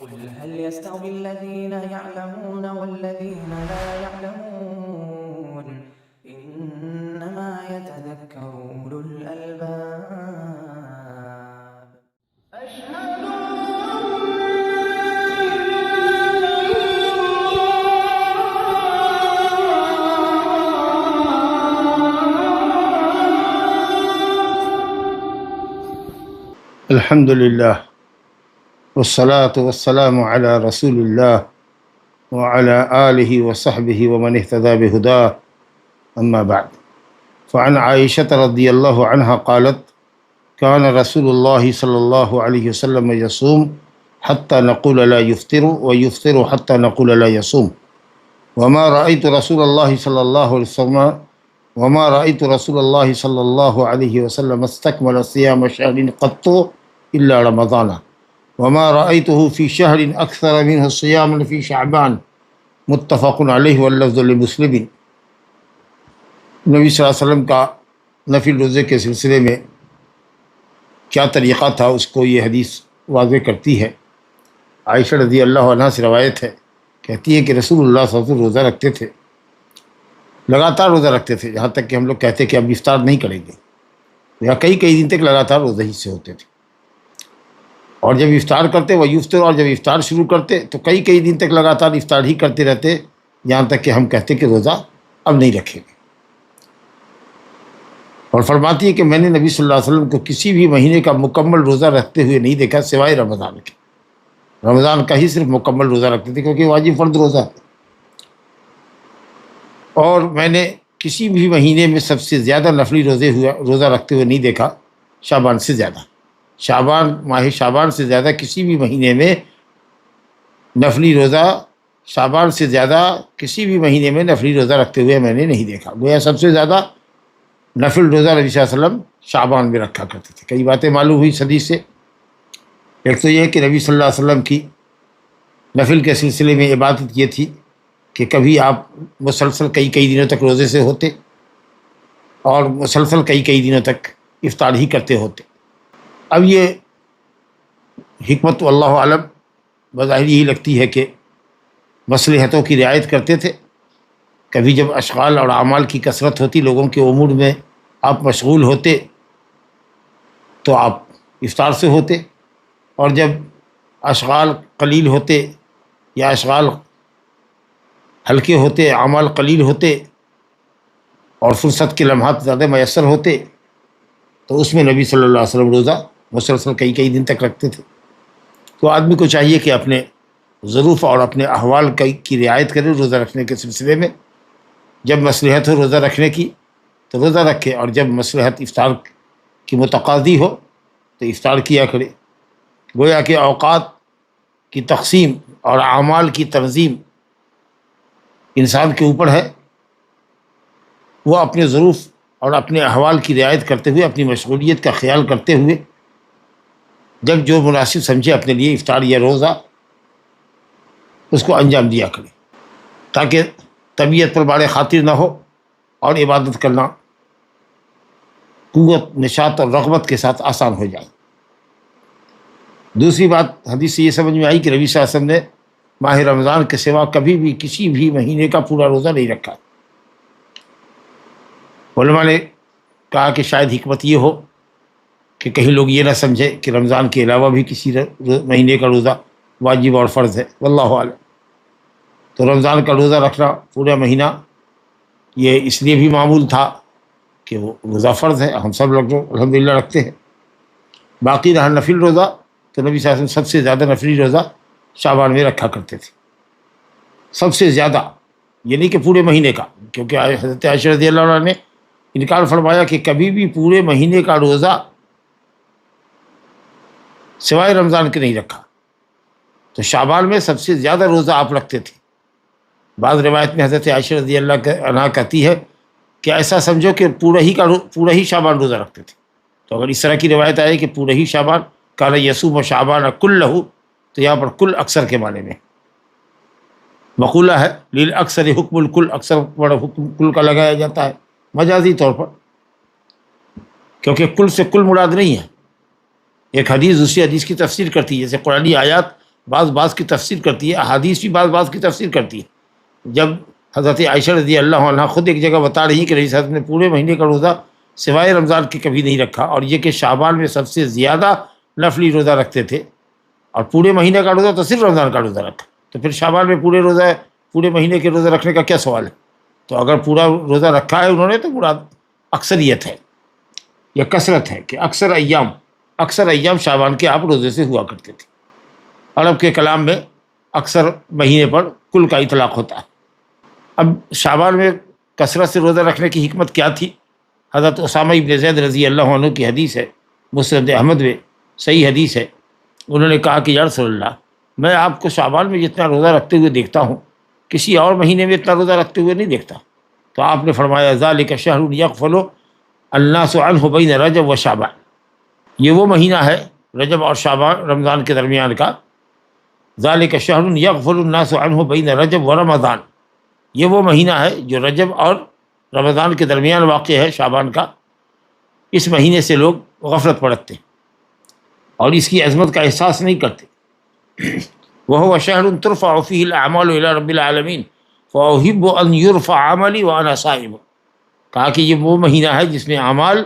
قل هل يستوي الذين يعلمون والذين لا يعلمون إنما يتذكر أولو الألباب أشهد الحمد لله والصلاة والسلام على رسول الله وعلى آله وصحبه ومن اهتدى بهداه أما بعد فعن عائشة رضي الله عنها قالت كان رسول الله صلى الله عليه وسلم يصوم حتى نقول لا يفطر ويفطر حتى نقول لا يصوم وما رأيت رسول الله صلى الله عليه وسلم استكمل صيام شهر قط إلا رمضان وما رأيته في شهر أكثر منه صياما في شعبان متفق علیہ واللفظ لمسلم۔ نبی صلی اللہ علیہ وسلم کا نفل روزے کے سلسلے میں کیا طریقہ تھا اس کو یہ حدیث واضح کرتی ہے۔ عائشہ رضی اللہ عنہ سے روایت ہے، کہتی ہے کہ رسول اللہ صلی اللہ علیہ وسلم روزہ رکھتے تھے، لگاتار روزہ رکھتے تھے، یہاں تک کہ ہم لوگ کہتے کہ اب افطار نہیں کریں گے، یا کئی دن تک لگاتار روزہ ہی سے ہوتے تھے۔ اور جب افطار کرتے وہ یفطر، اور جب افطار شروع کرتے تو کئی دن تک لگاتار افطار ہی کرتے رہتے، یہاں تک کہ ہم کہتے کہ روزہ اب نہیں رکھیں گے۔ اور فرماتی ہے کہ میں نے نبی صلی اللہ علیہ وسلم کو کسی بھی مہینے کا مکمل روزہ رکھتے ہوئے نہیں دیکھا سوائے رمضان کے۔ رمضان کا ہی صرف مکمل روزہ رکھتے تھے کیونکہ واجب فرض روزہ ہے۔ اور میں نے کسی بھی مہینے میں سب سے زیادہ نفلی روزہ رکھتے ہوئے نہیں دیکھا شعبان سے زیادہ، ماہ شعبان سے زیادہ کسی بھی مہینے میں نفلی روزہ، شعبان سے زیادہ کسی بھی مہینے میں نفلی روزہ رکھتے ہوئے میں نے نہیں دیکھا۔ گویا سب سے زیادہ نفل روزہ نبی صلی اللہ علیہ وسلم شعبان میں رکھا کرتے تھے۔ کئی باتیں معلوم ہوئی حدیث سے۔ ایک تو یہ کہ نبی صلی اللہ علیہ وسلم کی نفل کے سلسلے میں عبادت یہ تھی کہ کبھی آپ مسلسل کئی دنوں تک روزے سے ہوتے اور مسلسل کئی دنوں تک افطار ہی کرتے ہوتے۔ اب یہ حکمت واللہ عالم بظاہر یہی لگتی ہے کہ مصلحتوں کی رعایت کرتے تھے۔ کبھی جب اشغال اور اعمال کی کثرت ہوتی، لوگوں کے امور میں آپ مشغول ہوتے تو آپ افطار سے ہوتے، اور جب اشغال قلیل ہوتے یا اشغال ہلکے ہوتے، اعمال قلیل ہوتے اور فرصت کے لمحات زیادہ میسر ہوتے تو اس میں نبی صلی اللہ علیہ وسلم روزہ مسلسل کئی دن تک رکھتے تھے۔ تو آدمی کو چاہیے کہ اپنے ظروف اور اپنے احوال کی رعایت کرے روزہ رکھنے کے سلسلے میں۔ جب مصلحت ہو روزہ رکھنے کی تو روزہ رکھے، اور جب مصلحت افطار کی متقاضی ہو تو افطار کیا کرے۔ گویا کہ اوقات کی تقسیم اور اعمال کی تنظیم انسان کے اوپر ہے، وہ اپنے ظروف اور اپنے احوال کی رعایت کرتے ہوئے، اپنی مشغولیت کا خیال کرتے ہوئے جب جو مناسب سمجھے اپنے لیے افطار یا روزہ اس کو انجام دیا کرے، تاکہ طبیعت پر بار خاطر نہ ہو اور عبادت کرنا قوت، نشاط اور رغبت کے ساتھ آسان ہو جائے۔ دوسری بات حدیث سے یہ سمجھ میں آئی کہ نبی صلی اللہ علیہ وسلم نے ماہ رمضان کے سوا کبھی بھی کسی بھی مہینے کا پورا روزہ نہیں رکھا۔ علماء نے کہا کہ شاید حکمت یہ ہو کہ کہیں لوگ یہ نہ سمجھے کہ رمضان کے علاوہ بھی کسی مہینے کا روزہ واجب اور فرض ہے، واللہ اعلم۔ تو رمضان کا روزہ رکھنا پورا مہینہ یہ اس لیے بھی معمول تھا کہ وہ روزہ فرض ہے، ہم سب لوگ الحمدللہ رکھتے ہیں۔ باقی رہا نفل روزہ تو نبی صلی اللہ علیہ وسلم سب سے زیادہ نفلی روزہ شعبان میں رکھا کرتے تھے، سب سے زیادہ، یعنی کہ پورے مہینے کا، کیونکہ حضرت عائشہ رضی اللہ عنہ نے انکار فرمایا کہ کبھی بھی پورے مہینے کا روزہ سوائے رمضان کے نہیں رکھا، تو شعبان میں سب سے زیادہ روزہ آپ رکھتے تھے۔ بعض روایت میں حضرت عائشہ رضی اللہ عنہ کہتی ہے کہ ایسا سمجھو کہ پورا ہی شعبان روزہ رکھتے تھے۔ تو اگر اس طرح کی روایت آئے کہ پورا ہی شعبان، کان یصوم شعبان کلہ، تو یہاں پر کل اکثر کے معنی میں مقولہ ہے للاکثر حکم الکل، اکثر پر حکم کل کا لگایا جاتا ہے مجازی طور پر، کیونکہ کل سے کل مراد نہیں ہے۔ ایک حدیث دوسری حدیث کی تفسیر کرتی ہے، جیسے قرآنی آیات بعض کی تفسیر کرتی ہے، احادیث بھی بعض کی تفسیر کرتی ہے۔ جب حضرت عائشہ رضی اللہ عنہا خود ایک جگہ بتا رہی کہ رسول نے پورے مہینے کا روزہ سوائے رمضان کے کبھی نہیں رکھا، اور یہ کہ شعبان میں سب سے زیادہ نفلی روزہ رکھتے تھے، اور پورے مہینے کا روزہ تو صرف رمضان کا روزہ رکھا، تو پھر شعبان میں پورے مہینے کے روزہ رکھنے کا کیا سوال ہے؟ تو اگر پورا روزہ رکھا ہے انہوں نے تو مراد اکثریت ہے یا کثرت ہے کہ اکثر ایام شعبان کے آپ روزے سے ہوا کرتے تھے۔ عرب کے کلام میں اکثر مہینے پر کل کا اطلاق ہوتا ہے۔ اب شعبان میں کثرت سے روزہ رکھنے کی حکمت کیا تھی؟ حضرت اسامہ ابن زید رضی اللہ عنہ کی حدیث ہے، مسند احمد میں صحیح حدیث ہے، انہوں نے کہا کہ یا رسول اللہ، میں آپ کو شعبان میں جتنا روزہ رکھتے ہوئے دیکھتا ہوں کسی اور مہینے میں اتنا روزہ رکھتے ہوئے نہیں دیکھتا۔ تو آپ نے فرمایا ذالک شہر یغفل الناس عنہ بین رجب و شعبان، یہ وہ مہینہ ہے رجب اور شعبان رمضان کے درمیان کا، ذالک شہر یغفل الناس عنہ بین رجب و رمضان، یہ وہ مہینہ ہے جو رجب اور رمضان کے درمیان واقع ہے شعبان کا، اس مہینے سے لوگ غفلت برتتے اور اس کی عظمت کا احساس نہیں کرتے۔ وهو شهر ترفع فيه الاعمال الى رب العالمین فاحب ان يرفع عملی وانا صائم، کہا کہ یہ وہ مہینہ ہے جس میں اعمال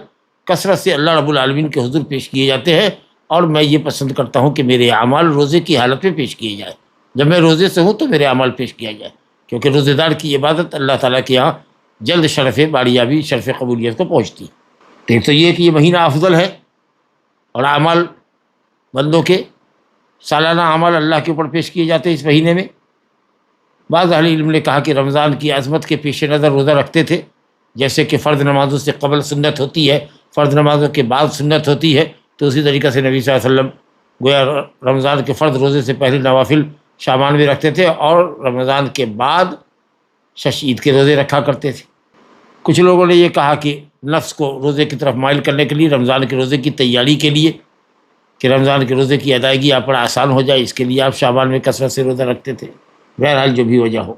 کثرت سے اللہ رب العالمین کے حضور پیش کیے جاتے ہیں، اور میں یہ پسند کرتا ہوں کہ میرے اعمال روزے کی حالت میں پیش کیے جائے، جب میں روزے سے ہوں تو میرے اعمال پیش کیا جائے، کیونکہ روزے دار کی عبادت اللہ تعالیٰ کے یہاں جلد شرف باریابی، شرف قبولیت کو پہنچتی ہے۔ ایک تو یہ کہ یہ مہینہ افضل ہے، اور اعمال بندوں کے سالانہ اعمال اللہ کے اوپر پیش کیے جاتے ہیں اس مہینے میں۔ بعض اہل علم نے کہا کہ رمضان کی عظمت کے پیش نظر روزہ رکھتے تھے، جیسے کہ فرض نمازوں سے قبل سنت ہوتی ہے، فرض نمازوں کے بعد سنت ہوتی ہے، تو اسی طریقے سے نبی صلی اللہ علیہ وسلم گویا رمضان کے فرض روزے سے پہلے نوافل شعبان میں رکھتے تھے، اور رمضان کے بعد شش عید کے روزے رکھا کرتے تھے۔ کچھ لوگوں نے یہ کہا کہ نفس کو روزے کی طرف مائل کرنے کے لیے، رمضان کے روزے کی تیاری کے لیے، کہ رمضان کے روزے کی ادائیگی آپ پر آسان ہو جائے، اس کے لیے آپ شعبان میں کثرت سے روزہ رکھتے تھے۔ بہرحال جو بھی وجہ ہو،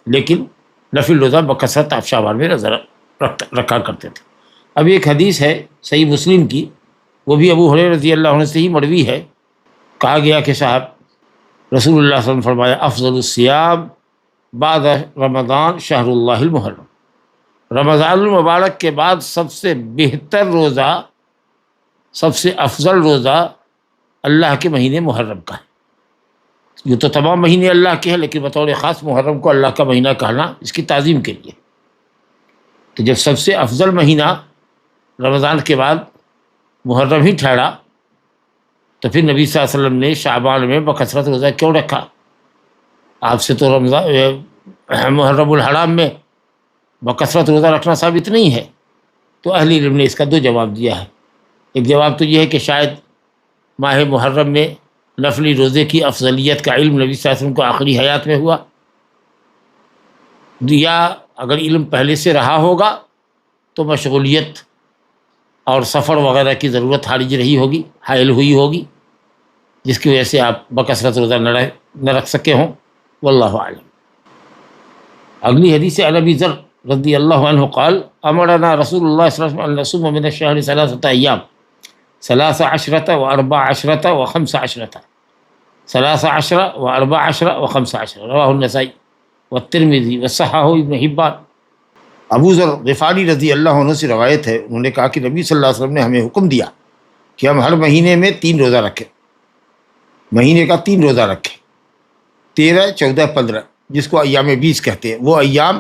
لیکن نفل روزہ بکثرت آپ شعبان میں روزہ رکھا کرتے تھے۔ اب ایک حدیث ہے صحیح مسلم کی، وہ بھی ابو ہریرہ رضی اللہ عنہ سے ہی مروی ہے، کہا گیا کہ صاحب رسول اللہ صلی اللہ علیہ وسلم فرمایا افضل الصیام بعد رمضان شہر اللہ المحرم، رمضان المبارک کے بعد سب سے بہتر روزہ، سب سے افضل روزہ اللہ کے مہینے محرم کا ہے۔ یہ تو تمام مہینے اللہ کے ہیں، لیکن بطور خاص محرم کو اللہ کا مہینہ کہنا اس کی تعظیم کے لیے۔ تو جب سب سے افضل مہینہ رمضان کے بعد محرم ہی ٹھہرا، تو پھر نبی صلی اللہ علیہ وسلم نے شعبان میں بکثرت روزہ کیوں رکھا؟ آپ سے تو رمضان محرم الحرام میں بکثرت روزہ رکھنا ثابت نہیں ہے۔ تو اہل علم نے اس کا دو جواب دیا ہے۔ ایک جواب تو یہ ہے کہ شاید ماہ محرم میں نفلی روزے کی افضلیت کا علم نبی صلی اللہ علیہ وسلم کو آخری حیات میں ہوا، یا اگر علم پہلے سے رہا ہوگا تو مشغولیت اور سفر وغیرہ کی ضرورت حائل ہوئی ہوگی، جس کی وجہ سے آپ بکثرت روزہ نہ رکھ سکے ہوں، واللہ اعلم۔ اگلی حدیث عن ابی ذر رضی اللہ عنہ قال امرنا رسول اللہ صلی اللہ علیہ وسلم ان نصوم من الشهر 3 ایام 13 و14 و15، 13 و14 و15، رواہ النسائی والترمذی وصححہ ابن حبان۔ ابو ذر غفاری رضی اللہ عنہ سے روایت ہے، انہوں نے کہا کہ نبی صلی اللہ علیہ وسلم نے ہمیں حکم دیا کہ ہم ہر مہینے میں 3 روزہ رکھیں، مہینے کا 3 روزہ رکھیں، 13، 14، 15، جس کو ایام 20 کہتے ہیں، وہ ایام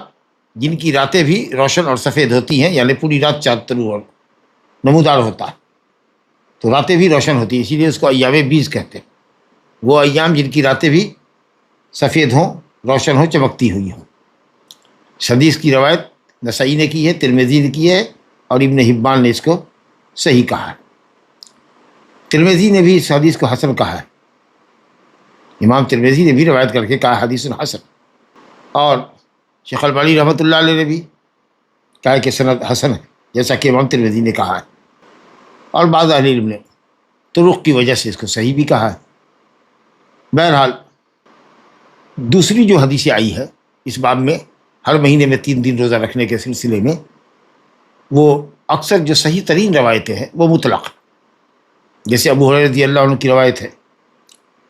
جن کی راتیں بھی روشن اور سفید ہوتی ہیں، یعنی پوری رات چاند طلوع اور نمودار ہوتا ہے، تو راتیں بھی روشن ہوتی ہیں، اسی لیے اس کو ایام 20 کہتے ہیں۔ وہ ایام جن کی راتیں بھی سفید ہوں، روشن ہوں، چمکتی ہوئی ہوں۔ حدیث کی روایت نسائی نے کی ہے، ترمذی نے کی ہے، اور ابن حبان نے اس کو صحیح کہا ہے۔ ترمذی نے بھی اس حدیث کو حسن کہا ہے، امام ترمذی نے بھی روایت کر کے کہا حدیث حسن، اور شیخ البانی رحمۃ اللہ علیہ نے بھی کہا کہ سند حسن ہے، جیسا کہ امام ترمذی نے کہا ہے، اور بعض اہل علم نے طرق کی وجہ سے اس کو صحیح بھی کہا ہے۔ بہرحال دوسری جو حدیث آئی ہے اس باب میں، ہر مہینے میں 3 دن روزہ رکھنے کے سلسلے میں، وہ اکثر جو صحیح ترین روایتیں ہیں وہ مطلق، جیسے ابو ہریرہ رضی اللہ عنہ کی روایت ہے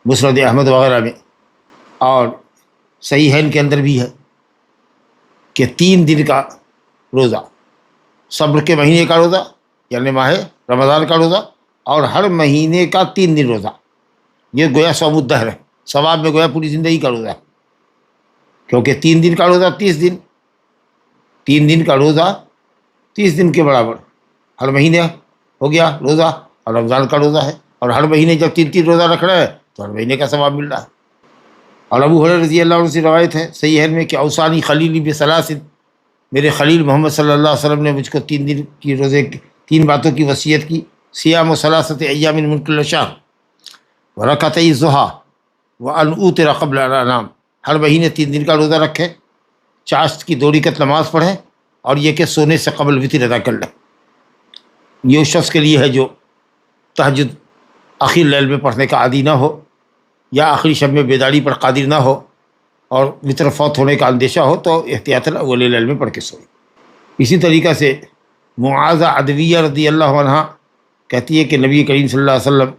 مسند احمد وغیرہ میں، اور صحیحین کے اندر بھی ہے کہ 3 دن کا روزہ، صبر کے مہینے کا روزہ یعنی ماہ رمضان کا روزہ، اور ہر مہینے کا 3 دن روزہ، یہ گویا صوم الدہر ہے، ثواب میں گویا پوری زندگی کا روزہ ہے، کیونکہ 3 دن کا روزہ 30 دن، 3 دن کا روزہ 30 دن کے برابر، ہر مہینے ہو گیا روزہ، اور رمضان کا روزہ ہے، اور ہر مہینے جب 3 روزہ رکھ رہے ہیں تو ہر مہینے کا ثواب مل رہا ہے۔ اور ابو ہریرہ رضی اللہ عنہ سے روایت ہے صحیح میں کہ اوصانی خلیلی بثلاث، میرے خلیل محمد صلی اللہ علیہ وسلم نے مجھ کو 3 دن کی روزے 3 باتوں کی وصیت کی، صیام ثلاثۃ ایام من کل شہر ورکعتي الضحیٰ وان اوتر قبل ان انام، ہر مہینے 3 دن کا روزہ رکھے، چاشت کی 2 رکعت نماز پڑھیں، اور یہ کہ سونے سے قبل وتر ادا کر لیں۔ یہ اس شخص کے لیے ہے جو تہجد آخر لیل میں پڑھنے کا عادی نہ ہو، یا آخری شب میں بیداری پر قادر نہ ہو، اور وتر فوت ہونے کا اندیشہ ہو تو احتیاطاً اول لیل میں پڑھ کے سوئے۔ اسی طریقہ سے معاذہ عدویہ رضی اللہ عنہ کہتی ہے کہ نبی کریم صلی اللہ علیہ وسلم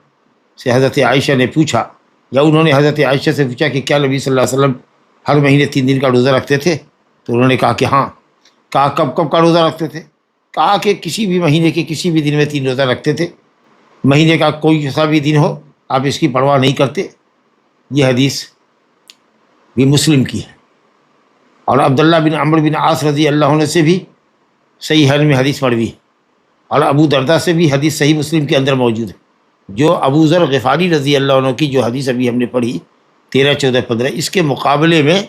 سے حضرت عائشہ نے پوچھا، یا انہوں نے حضرت عائشہ سے پوچھا کہ کیا نبی صلی اللہ علیہ وسلم ہر مہینے 3 دن کا روزہ رکھتے تھے؟ تو انہوں نے کہا کہ ہاں۔ کہا کب کب کا روزہ رکھتے تھے؟ کہا کہ کسی بھی مہینے کے کسی بھی دن میں 3 روزہ رکھتے تھے، مہینے کا کوئی سا بھی دن ہو آپ اس کی پرواہ نہیں کرتے۔ یہ حدیث بھی مسلم کی ہے، اور عبداللہ بن عمرو بن عاص رضی اللہ عنہ سے بھی صحیح میں حدیث مروی ہے، اور ابو درداء سے بھی حدیث صحیح مسلم کے اندر موجود ہے، جو ابو ذر غفاری رضی اللہ عنہ کی جو حدیث ابھی ہم نے پڑھی 13، 14، 15، اس کے مقابلے میں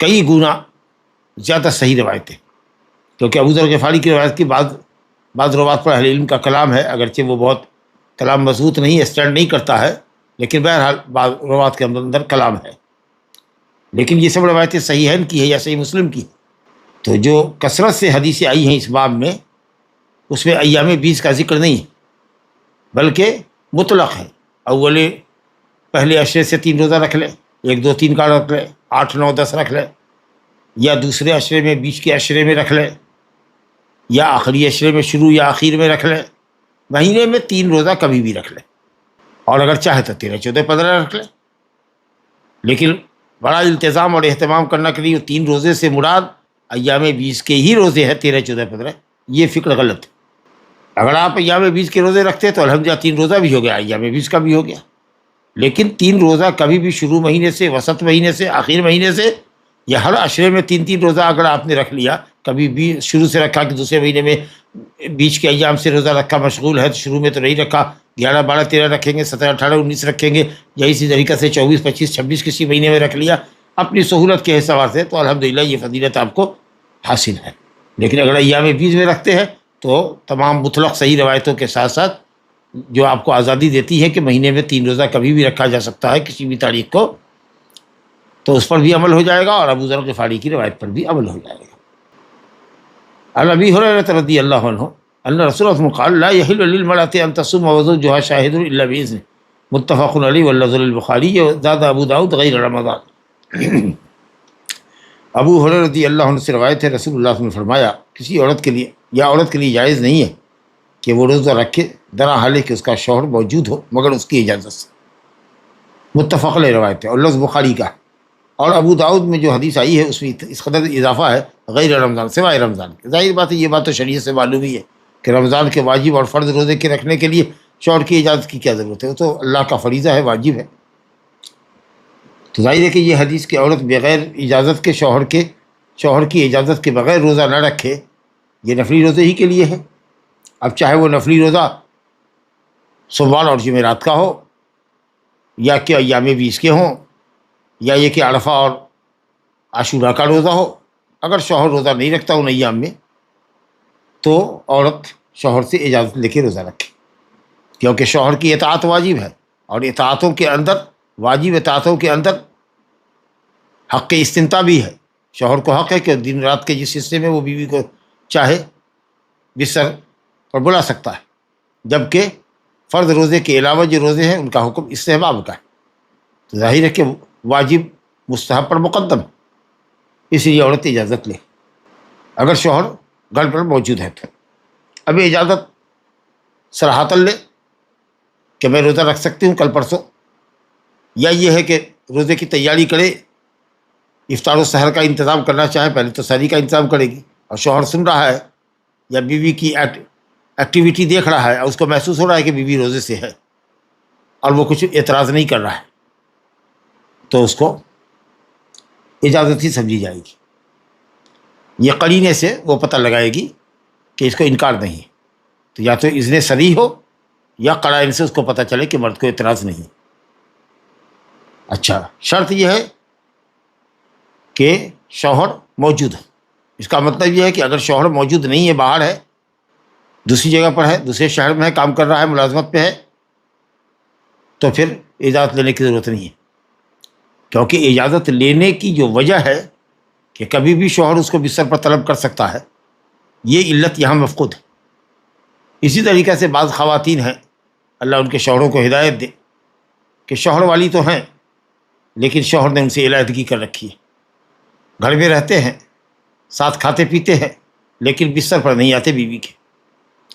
کئی گنا زیادہ صحیح روایتیں، کیونکہ ابو ذر غفاری کی روایت کی بعض روایت پر اہل علم کا کلام ہے، اگرچہ وہ بہت کلام مضبوط نہیں، اسٹینڈ نہیں کرتا ہے، لیکن بہرحال بعض روایت کے اندر کلام ہے، لیکن یہ سب روایتیں صحیحین کی ہے یا صحیح مسلم کی۔ تو جو کثرت سے حدیثیں آئی ہیں اس باب میں، اس میں ایام 20 کا ذکر نہیں ہے، بلکہ مطلق ہے، پہلے عشرے سے 3 روزہ رکھ لے، 1، 2، 3 کا رکھ لے، 8، 9، 10 رکھ لے، یا دوسرے عشرے میں، بیچ کے عشرے میں رکھ لے، یا آخری عشرے میں شروع یا آخر میں رکھ لے، مہینے میں 3 روزہ کبھی بھی رکھ لے، اور اگر چاہے تو 13، 14، 15 رکھ لے، لیکن بڑا التزام اور اہتمام کرنا کے لیے 3 روزے سے مراد ایام 20 کے ہی روزے ہیں، 13، 14، 15، یہ فکر غلط ہے۔ اگر آپ ایام 20 کے روزے رکھتے تو الحمدللہ 3 روزہ بھی ہو گیا، ایام 20 کا بھی ہو گیا، لیکن 3 روزہ کبھی بھی شروع مہینے سے، وسط مہینے سے، آخر مہینے سے، یا ہر عشرے میں 3 روزہ اگر آپ نے رکھ لیا، کبھی بھی شروع سے رکھا کہ دوسرے مہینے میں بیچ کے ایام سے روزہ رکھا، مشغول ہے تو شروع میں تو نہیں رکھا، 11، 12، 13 رکھیں گے، 17، 18، 19 رکھیں گے، یا اسی طریقے سے 24، 25، 26 کسی مہینے میں رکھ لیا اپنی سہولت کے حساب سے، تو الحمدللہ یہ فضیلت آپ کو حاصل ہے۔ لیکن اگر ایام 20 میں رکھتے ہیں تو تمام مطلق صحیح روایتوں کے ساتھ ساتھ جو آپ کو آزادی دیتی ہے کہ مہینے میں 3 روزہ کبھی بھی رکھا جا سکتا ہے کسی بھی تاریخ کو، تو اس پر بھی عمل ہو جائے گا، اور ابو ذر غفاری کی روایت پر بھی عمل ہو جائے گا۔ عن ابی ہریرہ رضی اللہ عنہ ان رسول اللہ قال لا يحل للمرأة ان تصوم وزوجها شاهد الا باذنه، متفق علیہ واللفظ للبخاری، زاد ابو داؤد غیر رمضان۔ ابو ہریرہ رضی اللہ عنہ سے روایت ہے، رسول اللہ صلی اللہ علیہ وسلم نے فرمایا کسی عورت کے لیے یا عورت کے لیے جائز نہیں ہے کہ وہ روزہ رکھے درا حالے کہ اس کا شوہر موجود ہو مگر اس کی اجازت سے، متفق علیہ روایت ہے، اور لفظ بخاری کا۔ اور ابو داؤد میں جو حدیث آئی ہے اس میں اس قدر اضافہ ہے غیر رمضان، سوائے رمضان کے۔ ظاہر بات ہے یہ بات تو شریعت سے معلوم ہی ہے کہ رمضان کے واجب اور فرض روزے کے رکھنے کے لیے شوہر کی اجازت کی کیا ضرورت ہے، وہ تو اللہ کا فریضہ ہے، واجب ہے۔ تو ظاہر ہے کہ یہ حدیث کہ عورت بغیر اجازت کے شوہر کی اجازت کے بغیر روزہ نہ رکھے، یہ نفلی روزے ہی کے لیے ہے۔ اب چاہے وہ نفلی روزہ سوموار اور جمعرات کا ہو، یا کہ ایام 20 کے ہوں، یا یہ کہ عرفہ اور عاشورہ کا روزہ ہو، اگر شوہر روزہ نہیں رکھتا ان ایام میں تو عورت شوہر سے اجازت لے کے روزہ رکھے، کیونکہ شوہر کی اطاعت واجب ہے، اور اطاعتوں کے اندر، واجب اطاعتوں کے اندر حق استمتاع بھی ہے۔ شوہر کو حق ہے کہ دن رات کے جس حصے میں وہ بیوی کو چاہے بستر پر بلا سکتا ہے، جبکہ فرض روزے کے علاوہ جو روزے ہیں ان کا حکم استحباب کا ہے، تو ظاہر ہے کہ واجب مستحب پر مقدم، اس لیے عورت اجازت لے اگر شوہر گھر پر موجود ہے تو۔ اب اجازت صراحتاً لے کہ میں روزہ رکھ سکتی ہوں کل پرسوں، یا یہ ہے کہ روزے کی تیاری کرے، افطار و سحر کا انتظام کرنا چاہے پہلے تو سحری کا انتظام کرے گی، اور شوہر سن رہا ہے یا بیوی کی ایکٹیویٹی دیکھ رہا ہے اور اس کو محسوس ہو رہا ہے کہ بیوی روزے سے ہے اور وہ کچھ اعتراض نہیں کر رہا ہے، تو اس کو اجازت ہی سمجھی جائے گی۔ یہ قرینے سے وہ پتہ لگائے گی کہ اس کو انکار نہیں ہے، تو یا تو اذن صریح ہو یا قرائن سے اس کو پتہ چلے کہ مرد کو اعتراض نہیں۔ اچھا، شرط یہ ہے کہ شوہر موجود ہو۔ اس کا مطلب یہ ہے کہ اگر شوہر موجود نہیں ہے، باہر ہے، دوسری جگہ پر ہے، دوسرے شہر میں ہے، کام کر رہا ہے، ملازمت پہ ہے، تو پھر اجازت لینے کی ضرورت نہیں ہے، کیونکہ اجازت لینے کی جو وجہ ہے کہ کبھی بھی شوہر اس کو بستر پر طلب کر سکتا ہے، یہ علت یہاں مفقود ہے۔ اسی طریقے سے بعض خواتین ہیں، اللہ ان کے شوہروں کو ہدایت دے، کہ شوہر والی تو ہیں لیکن شوہر نے ان سے علیحدگی کر رکھی ہے، گھر میں رہتے ہیں، ساتھ کھاتے پیتے ہیں، لیکن بستر پر نہیں آتے بیوی کے،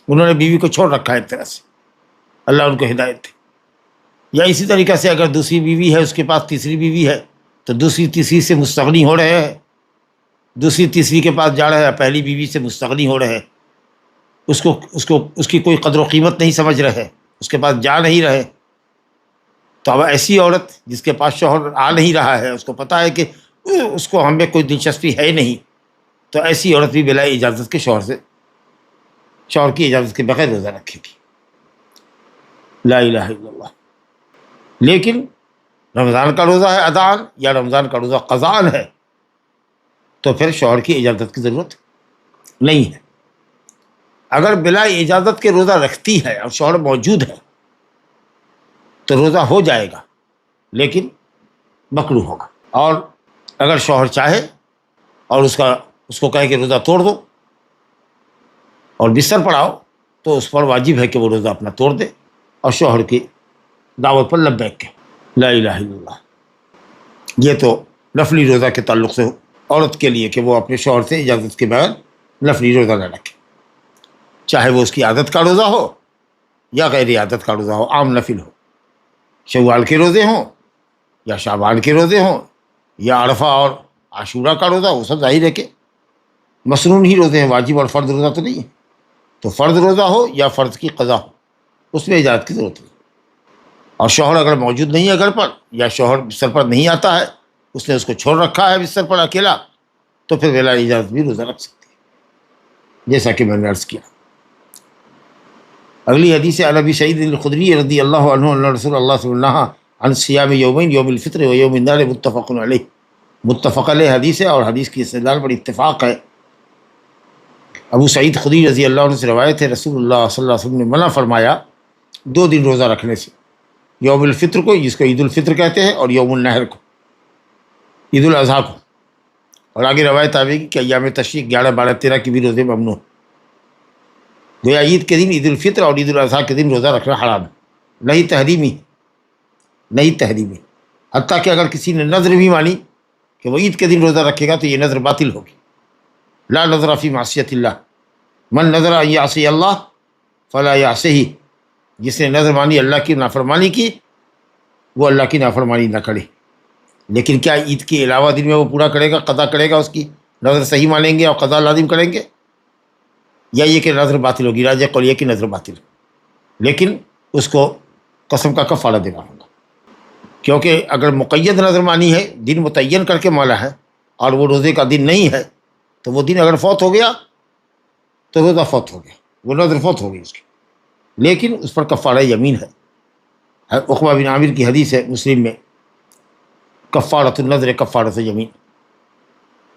انہوں نے بیوی کو چھوڑ رکھا ہے ایک طرح سے، اللہ ان کو ہدایت دے۔ یا اسی طریقے سے اگر دوسری بیوی ہے، اس کے پاس تیسری بیوی ہے، تو دوسری تیسری سے مستغنی ہو رہے ہیں، دوسری تیسری کے پاس جا رہے ہیں، پہلی بیوی سے مستغنی ہو رہے ہیں، اس کی کوئی قدر و قیمت نہیں سمجھ رہے، اس کے پاس جا نہیں رہے، تو اب ایسی عورت جس کے پاس شوہر آ نہیں رہا ہے، اس کو پتہ ہے کہ اس کو ہم میں کوئی دلچسپی ہے نہیں، تو ایسی عورت بھی بلا اجازت کے شوہر کی اجازت کے بغیر روزہ رکھے گی۔ لا الہ الا اللہ۔ لیکن رمضان کا روزہ ہے ادان یا رمضان کا روزہ قضان ہے، تو پھر شوہر کی اجازت کی ضرورت نہیں ہے۔ اگر بلا اجازت کے روزہ رکھتی ہے اور شوہر موجود ہے تو روزہ ہو جائے گا، لیکن مکروہ ہوگا۔ اور اگر شوہر چاہے اور اس کو کہے کہ روزہ توڑ دو اور بستر پر آؤ، تو اس پر واجب ہے کہ وہ روزہ اپنا توڑ دے اور شوہر کی دعوت پر لبیک کہے، لا الہ الا اللہ۔ یہ تو نفلی روزہ کے تعلق سے عورت کے لیے کہ وہ اپنے شوہر سے اجازت کے بغیر نفلی روزہ نہ رکھے، چاہے وہ اس کی عادت کا روزہ ہو یا غیر عادت کا روزہ ہو، عام نفل ہو، شوال کے روزے ہوں یا شعبان کے روزے ہوں یا عرفہ اور عاشورہ کا روزہ، وہ سب ظاہر ہے کہ مسنون ہی روزے ہیں، واجب اور فرض روزہ تو نہیں ہے۔ تو فرض روزہ ہو یا فرض کی قضا ہو، اس میں اجازت کی ضرورت نہیں۔ اور شوہر اگر موجود نہیں ہے گھر پر، یا شوہر بستر پر نہیں آتا ہے، اس نے اس کو چھوڑ رکھا ہے بستر پر اکیلا، تو پھر بلا اجازت بھی روزہ رکھ سکتی ہے، جیسا کہ میں نے عرض کیا۔ اگلی حدیث عن ابی سعید الخدری رضی اللہ عنہ ان رسول اللہ صلی اللہ علیہ عن صیام یومین، یوم الفطر و یوم النحر، متفق علیہ، متفق علیہ حدیث ہے اور حدیث کی استدلال پر اتفاق ہے۔ ابو سعید خدری رضی اللہ عنہ سے روایت ہے، رسول اللہ صلی اللہ علیہ وسلم نے منع فرمایا 2 دن روزہ رکھنے سے، یوم الفطر کو، جس کو عید الفطر کہتے ہیں، اور یوم النحر کو، عید الاضحیٰ کو۔ اور آگے روایت آئے گی کہ ایام تشریق 11، 12، 13 کی بھی روزے ممنوع۔ گویا عید کے دن، عید الفطر اور عید الاضحیٰ کے دن روزہ رکھنا حرام ہے، نہیں تحریمی، حتیٰ کہ اگر کسی نے نذر بھی مانی کہ وہ عید کے دن روزہ رکھے گا تو یہ نذر باطل ہوگی۔ لا نذر فی معصیت اللہ، من نذر ان یعصی اللہ فلا یعصیہ، جس نے نذر مانی اللہ کی نافرمانی کی، وہ اللہ کی نافرمانی نہ کرے۔ لیکن کیا عید کے علاوہ دن میں وہ پورا کرے گا، قضا کرے گا، اس کی نذر صحیح مانیں گے اور قضا لازم کریں گے، یا یہ کہ نذر باطل ہوگی؟ راجح قول یہ کہ نذر باطل، لیکن اس کو قسم کا کفارہ دینا ہوگا، کیونکہ اگر مقید نذر مانی ہے، دن متعین کر کے مانا ہے، اور وہ روزے کا دن نہیں ہے، تو وہ دن اگر فوت ہو گیا تو روزہ فوت ہو گیا، وہ نذر فوت ہو گئی اس کی، لیکن اس پر کفارہ یمین ہے۔ عقبہ بن عامر کی حدیث ہے مسلم میں، کفارۃ النذر کفارۃ یمین،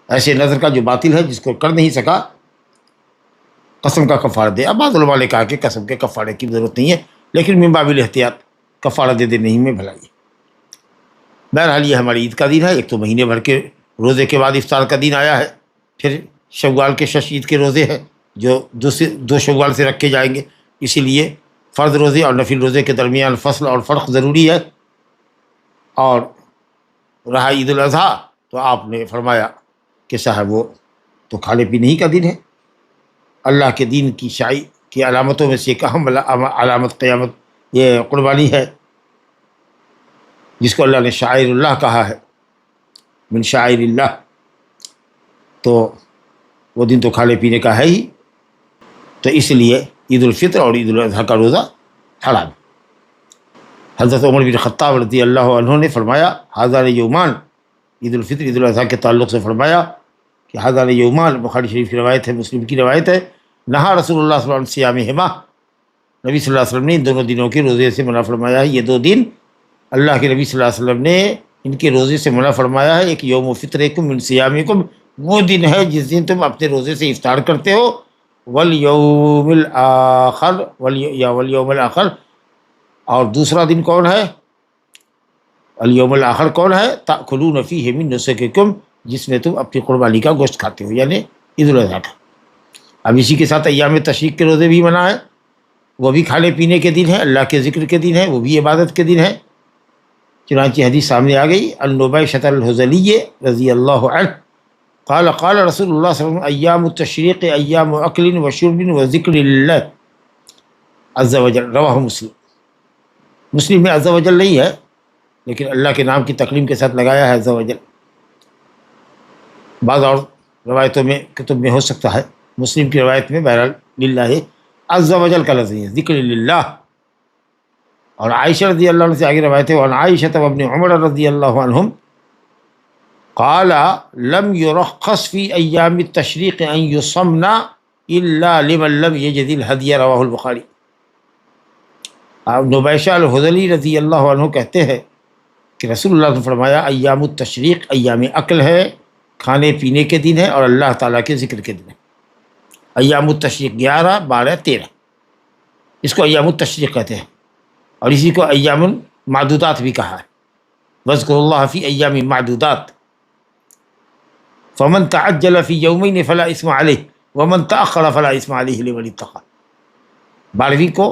ایسے نذر کا جو باطل ہے، جس کو کر نہیں سکا، قسم کا کفارہ دے۔ اب بعض علماء نے کہا کہ قسم کے کفارے کی ضرورت نہیں ہے، لیکن من باب الاحتیاط کفارہ دے دینے ہی میں بھلائی ہے۔ بہرحال یہ ہماری عید کا دن ہے، ایک تو مہینے بھر کے روزے کے بعد افطار کا دن آیا ہے، پھر شوال کے 6 عید کے روزے ہیں جو 2 شوال سے رکھے جائیں گے، اسی لیے فرض روزے اور نفل روزے کے درمیان فصل اور فرق ضروری ہے۔ اور رہا عید الاضحیٰ، تو آپ نے فرمایا کہ صاحب وہ تو کھانے پینے ہی کا دن ہے۔ اللہ کے دین کی شائی کی علامتوں میں سے ایک اہم علامت قیامت یہ قربانی ہے، جس کو اللہ نے شاعر اللہ کہا ہے، من شاعر اللہ، تو وہ دن تو کھانے پینے کا ہے ہی، تو اس لیے عید الفطر اور عید الاضحیٰ کا روزہ حرام ہے۔ حضرت عمر بن خطاب رضی اللہ عنہ نے فرمایا ہذان یومان، عید الفطر عید الاضحیٰ کے تعلق سے فرمایا کہ ہذان یومان، بخاری شریف کی روایت ہے، مسلم کی روایت ہے، نہا رسول اللہ صلی اللہ علیہ وسلم صیامہما، نبی صلی اللہ علیہ وسلم نے ان دونوں دنوں کے روزے سے منع فرمایا ہے۔ یہ دو دن اللہ کے نبی صلی اللہ علیہ وسلم نے ان کے روزے سے منع فرمایا ہے۔ ایک یوم فطرکم من صیامکم، وہ دن ہے جس دن تم اپنے روزے سے افطار کرتے ہو، والیوم الآخر، والیوم الآخر، اور دوسرا دن کون ہے؟ الیوم الآخر کون ہے؟ تأکلون فیہ من نسککم، جس میں تم اپنی قربانی کا گوشت کھاتے ہو، یعنی عید الاضحیٰ کا۔ اب اسی کے ساتھ ایام تشریق کے روزے بھی منع ہے، وہ بھی کھانے پینے کے دن ہے، اللہ کے ذکر کے دن ہے، وہ بھی عبادت کے دن ہے۔ چنانچہ حدیث سامنے آ گئی، عن نبیشۃ الحذلی رضی اللہ عنہ قال قال رسول اللہ صلی اللہ علیہ وسلم ایام التشریق ایام اکل و شرب و ذکر اللہ عز وجل، رواہ مسلم۔ مسلم میں عز وجل نہیں ہے، لیکن اللہ کے نام کی تکریم کے ساتھ لگایا ہے عز وجل۔ بعض اور روایتوں میں کتب میں ہو سکتا ہے، مسلم کی روایت میں بہرحال للہ عز وجل کا لفظ ہے، ذکر للہ۔ اور عائشہ رضی اللہ عنہ سے آگے روایت ہے، وعن عائشہ وابن عمر رضی اللہ عنہم قال لم يرخص في ایام التشریق ان يصمن الا لمن لم یجد الہدی، رواہ البخاری۔ نبیشہ الحذلی رضی اللہ عنہ کہتے ہیں کہ رسول اللہ نے فرمایا ایام التشریق ایام عقل ہے، کھانے پینے کے دن ہے اور اللہ تعالیٰ کے ذکر کے دن ہے۔ ایام التشریق 11، 12، 13، اس کو ایام التشریق کہتے ہیں، اور اسی کو ایام المعدودات بھی کہا ہے، وَاذْكُرُوا اللَّهَ فِي أَيَّامٍ مَعْدُودَاتٍ فَمَنْ تَعَجَّلَ فِي يَوْمَيْنِ فَلَا إِثْمَ عَلَيْهِ وَمَنْ تَأَخَّرَ فَلَا إِثْمَ عَلَيْهِ لِمَنِ اتَّقَىٰ۔ 12ویں کو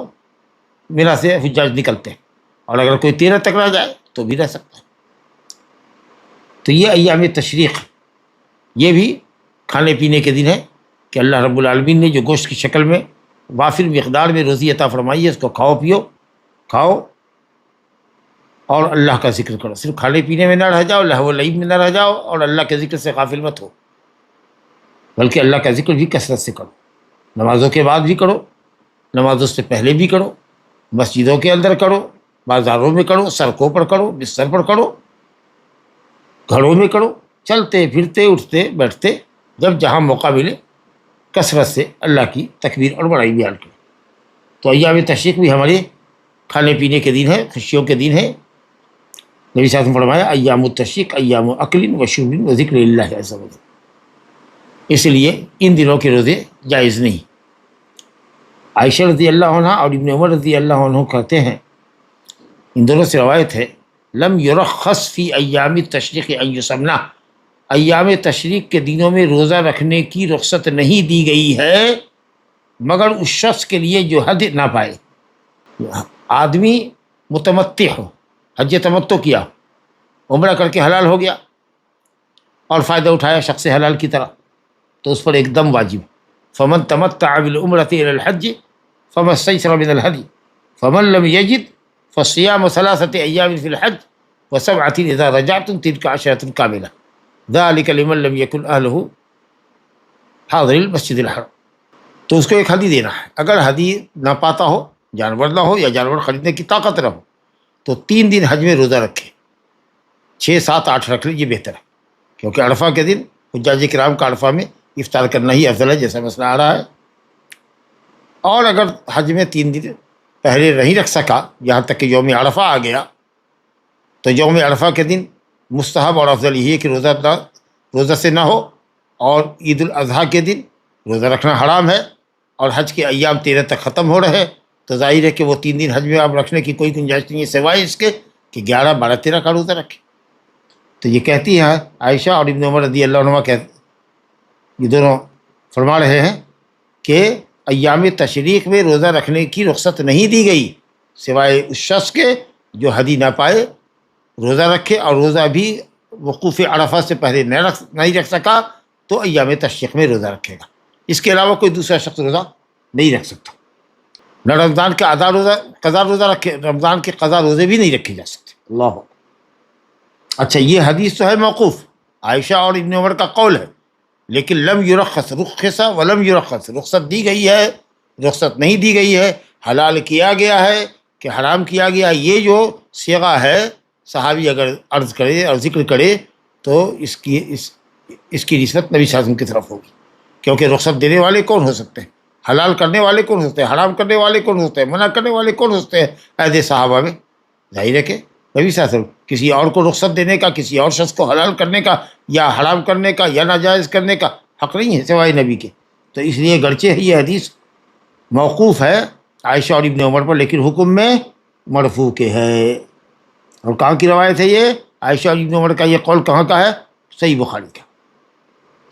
میرا سے حجاج نکلتے ہیں، اور اگر کوئی 13 تک رہ جائے تو بھی رہ سکتا ہے۔ تو یہ ایام تشریق، یہ بھی کھانے پینے کے دن ہے کہ اللہ رب العالمین نے جو گوشت کی شکل میں وافر مقدار میں روزی عطا فرمائی ہے، اس کو کھاؤ پیو، کھاؤ اور اللہ کا ذکر کرو۔ صرف کھانے پینے میں نہ رہ جاؤ، لہو و لعب میں نہ رہ جاؤ، اور اللہ کے ذکر سے غافل مت ہو، بلکہ اللہ کا ذکر بھی کثرت سے کرو، نمازوں کے بعد بھی کرو، نمازوں سے پہلے بھی کرو، مسجدوں کے اندر کرو، بازاروں میں کرو، سڑکوں پر کرو، بستر پر کرو، گھروں میں کرو، چلتے پھرتے اٹھتے بیٹھتے، جب جہاں موقع ملے کثرت سے اللہ کی تکبیر اور بڑائی بیان کرو۔ تو ایام تشریق بھی ہمارے کھانے پینے کے دن ہے، خوشیوں کے دن ہے۔ نبی صلی اللہ علیہ وسلم نے فرمایا ایام التشریق ایام اکل و شرب و ذکر اللہ عز وجل، اس لیے ان دنوں کے روزے جائز نہیں۔ عائشہ رضی اللہ عنہ اور ابن عمر رضی اللہ عنہ کہتے ہیں، ان دونوں سے روایت ہے، لم یرخص فی ایام التشریق ان یصمن، ایام تشریق کے دنوں میں روزہ رکھنے کی رخصت نہیں دی گئی ہے مگر اس شخص کے لیے جو حد نہ پائے۔ آدمی متمتع ہو، حج تمتع کیا، عمرہ کر کے حلال ہو گیا اور فائدہ اٹھایا شخص حلال کی طرح، تو اس پر ایک دم واجب، فمن تمتع بالعمرۃ الی الحج فما استیسر من الہدی فمن لم یجد فصیام ثلاثۃ ایام فی الحج وسبعۃ اذا رجعتم تلک عشرۃ کاملہ ذلک لمن لم یکن اہلہ حاضر المسجد الحرام۔ تو اس کو ایک ہدی دینا ہے، اگر ہدی نہ پاتا ہو، جانور نہ ہو یا جانور خریدنے کی طاقت نہ ہو، تو 3 دن حج میں روزہ رکھے، 6، 7، 8 رکھ لے، یہ بہتر ہے، کیونکہ عرفہ کے دن حجاج کرام کا عرفہ میں افطار کرنا ہی افضل ہے، جیسا مسئلہ آ رہا ہے۔ اور اگر حج میں 3 دن پہلے نہیں رکھ سکا، یہاں تک کہ یوم عرفہ آ گیا، تو یوم عرفہ کے دن مستحب اور افضل یہ ہے کہ روزہ سے نہ ہو، اور عید الاضحیٰ کے دن روزہ رکھنا حرام ہے، اور حج کے ایام 13 تک ختم ہو رہے، تو ظاہر ہے کہ وہ 3 دن حج میں آپ رکھنے کی کوئی گنجائش نہیں ہے سوائے اس کے کہ 11، 12، 13 کا روزہ رکھے۔ تو یہ کہتی ہیں عائشہ اور ابن عمر رضی اللہ عنہ یہ دونوں فرما رہے ہیں کہ ایام تشریق میں روزہ رکھنے کی رخصت نہیں دی گئی سوائے اس شخص کے جو حدی نہ پائے، روزہ رکھے، اور روزہ بھی وقوف عرفہ سے پہلے نہیں رکھ سکا تو ایام تشریق میں روزہ رکھے گا، اس کے علاوہ کوئی دوسرا شخص روزہ نہیں رکھ سکتا۔ نہ رمضان کے قضا روزہ رکھے، رمضان کے قضا روزے بھی نہیں رکھے جا سکتے۔ اللہ اچھا یہ حدیث تو ہے موقوف، عائشہ اور ابن عمر کا قول ہے، لیکن لم یرخص رخص ولم یرخص، رخصت دی گئی ہے، رخصت نہیں دی گئی ہے، حلال کیا گیا ہے کہ حرام کیا گیا ہے، یہ جو صیغہ ہے صحابی اگر عرض کرے اور ذکر کرے تو اس کی نسبت نبی صلی اللہ علیہ وسلم کی طرف ہوگی، کیونکہ رخصت دینے والے کون ہو سکتے ہیں، حلال کرنے والے کون ہوتے ہیں، حرام کرنے والے کون ہوتے ہیں، منع کرنے والے کون ہوتے ہیں عہد صحابہ میں؟ ظاہر ہے کہ نبی صلی اللہ علیہ وسلم، کسی اور کو رخصت دینے کا، کسی اور شخص کو حلال کرنے کا یا حرام کرنے کا یا ناجائز کرنے کا حق نہیں ہے سوائے نبی کے۔ تو اس لیے گرچہ یہ حدیث موقوف ہے عائشہ اور ابن عمر پر، لیکن حکم میں مرفوع کے ہے۔ اور کہاں کی روایت ہے یہ؟ عائشہ اور ابن عمر کا یہ قول کہاں کا ہے؟ صحیح بخاری کا۔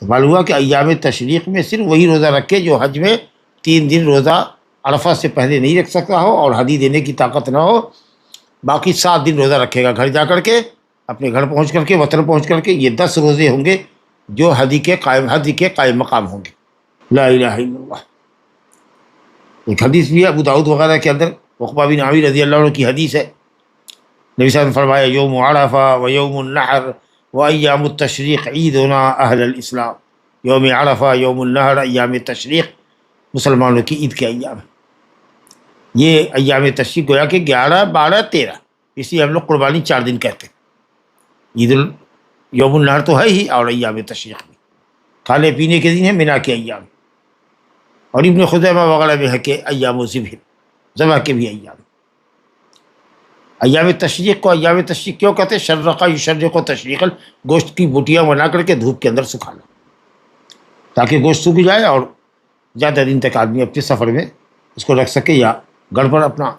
تو معلوم ہوا کہ ایام تشریق میں صرف وہی روزہ رکھے جو حج میں 3 دن روزہ عرفہ سے پہلے نہیں رکھ سکتا ہو اور ہدی دینے کی طاقت نہ ہو، باقی 7 دن روزہ رکھے گا گھر جا کر کے، اپنے گھر پہنچ کر کے، وطن پہنچ کر کے۔ یہ 10 روزے ہوں گے جو حج کے قائم مقام ہوں گے۔ لا الہ الا اللہ۔ ایک حدیث بھی ہے ابو داؤد وغیرہ کے اندر، عقبہ بن عامر رضی اللہ عنہ کی حدیث ہے، نبی صلی اللہ علیہ وسلم فرمایا یوم عرفہ و یوم النحر و ایام التشریق عیدنا اہل الاسلام۔ یوم عرفہ، یوم النحر، ایام تشریق مسلمانوں کی عید کے ایام ہیں۔ یہ ایام تشریق گویا کہ 11، 12، 13، اس لیے ہم لوگ قربانی 4 دن کہتے ہیں۔ یوم النحر تو ہے ہی، اور ایام تشریق بھی کھانے پینے کے دن ہے، مینا کے ایام، اور ابن خزیمہ وغیرہ میں ہے کہ ایام ذبح، ذبح کے بھی ایام۔ ایام تشریق کو ایام تشریق کیوں کہتے ہیں؟ شرقہ یشرق و تشریقا، گوشت کی بوٹیاں بنا کر کے دھوپ کے اندر سکھانا، تاکہ گوشت سوکھ جائے اور زیادہ دن تک آدمی اپنے سفر میں اس کو رکھ سکے، یا گھر پر اپنا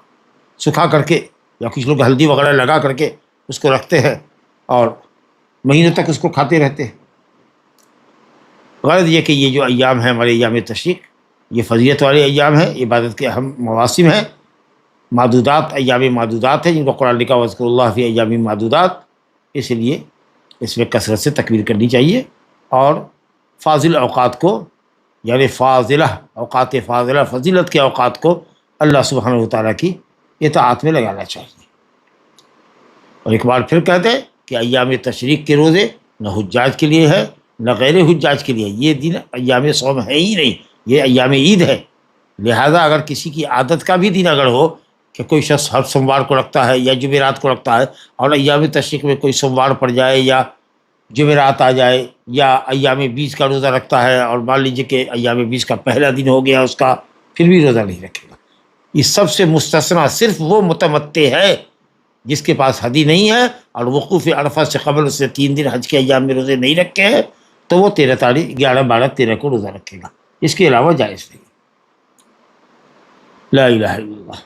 سکھا کر کے، یا کچھ لوگ ہلدی وغیرہ لگا کر کے اس کو رکھتے ہیں اور مہینوں تک اس کو کھاتے رہتے ہیں۔ غرض یہ کہ یہ جو ایام ہیں ہمارے ایام تشریق، یہ فضیلت والے ایام ہیں، عبادت کے اہم مواسم ہیں، معدودات، ایام معدودات ہیں جن کو قرآن لکھا وذکر اللہ فی ایام معدودات، اس لیے اس میں کثرت سے تکبیر کرنی چاہیے، اور فاضل اوقات کو، یعنی فاضلہ اوقات، فاضلہ فضیلت کے اوقات کو اللہ سبحانہ و تعالیٰ کی اطاعت میں لگانا چاہیے۔ اور ایک بار پھر کہتے ہیں کہ ایام تشریق کے روزے نہ حجاج کے لیے ہے نہ غیر حجاج کے لیے، یہ دن ایام صوم ہے ہی نہیں، یہ ایام عید ہے۔ لہذا اگر کسی کی عادت کا بھی دن اگر ہو کہ کوئی شخص ہر سوموار کو رکھتا ہے یا جمعرات کو رکھتا ہے، اور ایام تشریق میں کوئی سوموار پڑ جائے یا جمعرات آ جائے، یا ایام 20 کا روزہ رکھتا ہے اور مان لیجیے کہ ایام 20 کا پہلا دن ہو گیا اس کا، پھر بھی روزہ نہیں رکھے گا۔ اس سب سے مستثنا صرف وہ متمتع ہے جس کے پاس ہدی نہیں ہے اور وقوف عرفہ سے قبل اس نے 3 دن حج کے ایام میں روزے نہیں رکھے ہیں، تو وہ 13 تاریخ 11، 12، 13 کو روزہ رکھے گا، اس کے علاوہ جائز نہیں۔ لا الہ الا اللہ۔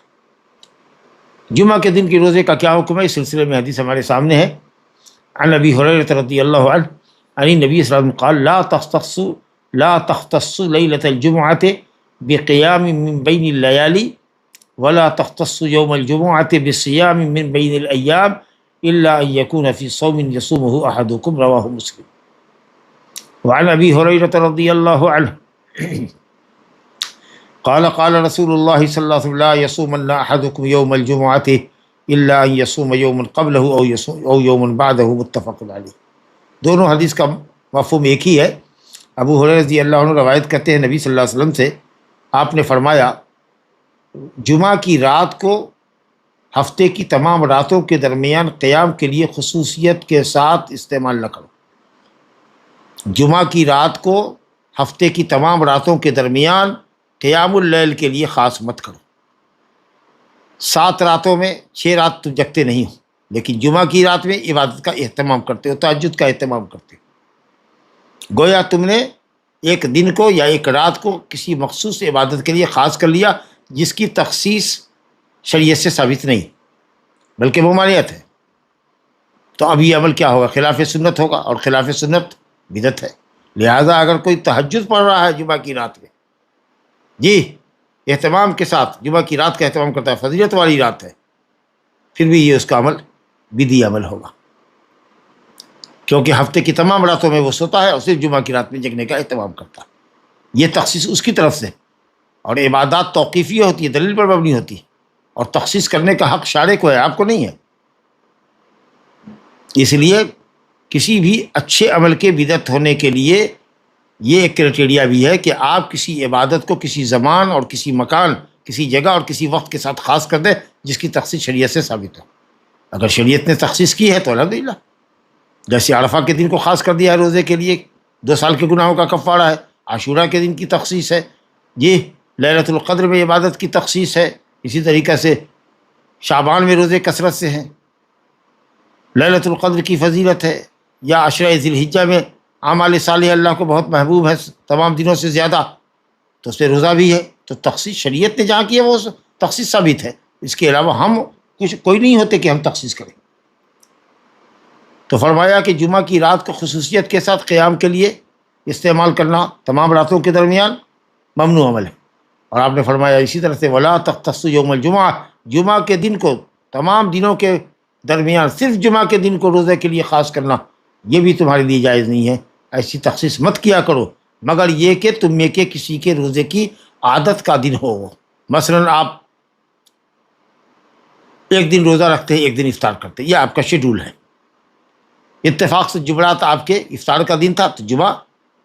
جمعہ کے دن کے روزے کا کیا حکم ہے؟ اس سلسلے میں حدیث ہمارے سامنے ہے۔ عن ابی ہریرہ رضی اللہ عنہ عن النبی صلی اللہ علیہ وسلم قال لا تختص لیلۃ الجمعۃ بقیام من بین اللیالی ولا تختص یوم الجمعۃ بصیام من بین الایام الا ان یکون فی صوم یصومہ احدکم، رواہ مسلم۔ وعن ابی ہریرہ رضی اللہ عنہ قال قال رسول اللہ صلی اللہ علیہ وسلم لا يصومن احدکم یوم الجمعۃ الا ان يصوم یوما قبلہ او یوما بعدہ، متفق علیہ۔ دونوں حدیث کا مفہوم ایک ہی ہے۔ ابو ہریرہ رضی اللہ عنہ روایت کرتے ہیں نبی صلی اللہ علیہ وسلم سے، آپ نے فرمایا جمعہ کی رات کو ہفتے کی تمام راتوں کے درمیان قیام کے لیے خصوصیت کے ساتھ استعمال نہ کرو۔ جمعہ کی رات کو ہفتے کی تمام راتوں کے درمیان قیام اللیل کے لیے خاص مت کرو۔ 7 راتوں میں 6 رات تم جگتے نہیں ہو، لیکن جمعہ کی رات میں عبادت کا اہتمام کرتے ہو، تہجد کا اہتمام کرتے ہو۔ گویا تم نے ایک دن کو یا ایک رات کو کسی مخصوص عبادت کے لیے خاص کر لیا جس کی تخصیص شریعت سے ثابت نہیں بلکہ ممانعت ہے۔ تو اب یہ عمل کیا ہوگا؟ خلاف سنت ہوگا، اور خلاف سنت بدعت ہے۔ لہٰذا اگر کوئی تہجد پڑھ رہا ہے جمعہ کی رات میں، جی اہتمام کے ساتھ جمعہ کی رات کا اہتمام کرتا ہے، فضیلت والی رات ہے، پھر بھی یہ اس کا عمل بدعی عمل ہوگا، کیونکہ ہفتے کی تمام راتوں میں وہ سوتا ہے اور صرف جمعہ کی رات میں جگنے کا اہتمام کرتا ہے۔ یہ تخصیص اس کی طرف سے، اور عبادات توقیفیہ ہوتی ہے، دلیل پر مبنی ہوتی ہے، اور تخصیص کرنے کا حق شارع کو ہے، آپ کو نہیں ہے۔ اس لیے کسی بھی اچھے عمل کے بدعت ہونے کے لیے یہ ایک کرائٹیریا بھی ہے کہ آپ کسی عبادت کو کسی زمان اور کسی مکان، کسی جگہ اور کسی وقت کے ساتھ خاص کر دیں جس کی تخصیص شریعت سے ثابت ہو۔ اگر شریعت نے تخصیص کی ہے تو الحمدللہ، جیسے عرفہ کے دن کو خاص کر دیا ہے روزے کے لیے، 2 سال کے گناہوں کا کفارہ ہے، عاشورہ کے دن کی تخصیص ہے، یہ لیلۃ القدر میں عبادت کی تخصیص ہے، اسی طریقے سے شعبان میں روزے کثرت سے ہیں، لیلۃ القدر کی فضیلت ہے، یا عشرہ ذی الحجہ میں اعمال صالح اللہ کو بہت محبوب ہے تمام دنوں سے زیادہ، تو اس پہ روزہ بھی ہے۔ تو تخصیص شریعت نے جہاں کی ہے وہ تخصیص ثابت ہے، اس کے علاوہ ہم کوئی نہیں ہوتے کہ ہم تخصیص کریں۔ تو فرمایا کہ جمعہ کی رات کو خصوصیت کے ساتھ قیام کے لیے استعمال کرنا تمام راتوں کے درمیان ممنوع عمل ہے۔ اور آپ نے فرمایا اسی طرح سے ولا تختصوا یوم الجمعہ، جمعہ کے دن کو تمام دنوں کے درمیان صرف جمعہ کے دن کو روزے کے لیے خاص کرنا یہ بھی تمہارے لیے جائز نہیں ہے، ایسی تخصیص مت کیا کرو مگر یہ کہ تم میں کے کسی کے روزے کی عادت کا دن ہو۔ مثلا آپ ایک دن روزہ رکھتے ہیں، ایک دن افطار کرتے ہیں، یہ آپ کا شیڈول ہے، اتفاق سے جمعرات آپ کے افطار کا دن تھا تو جمعہ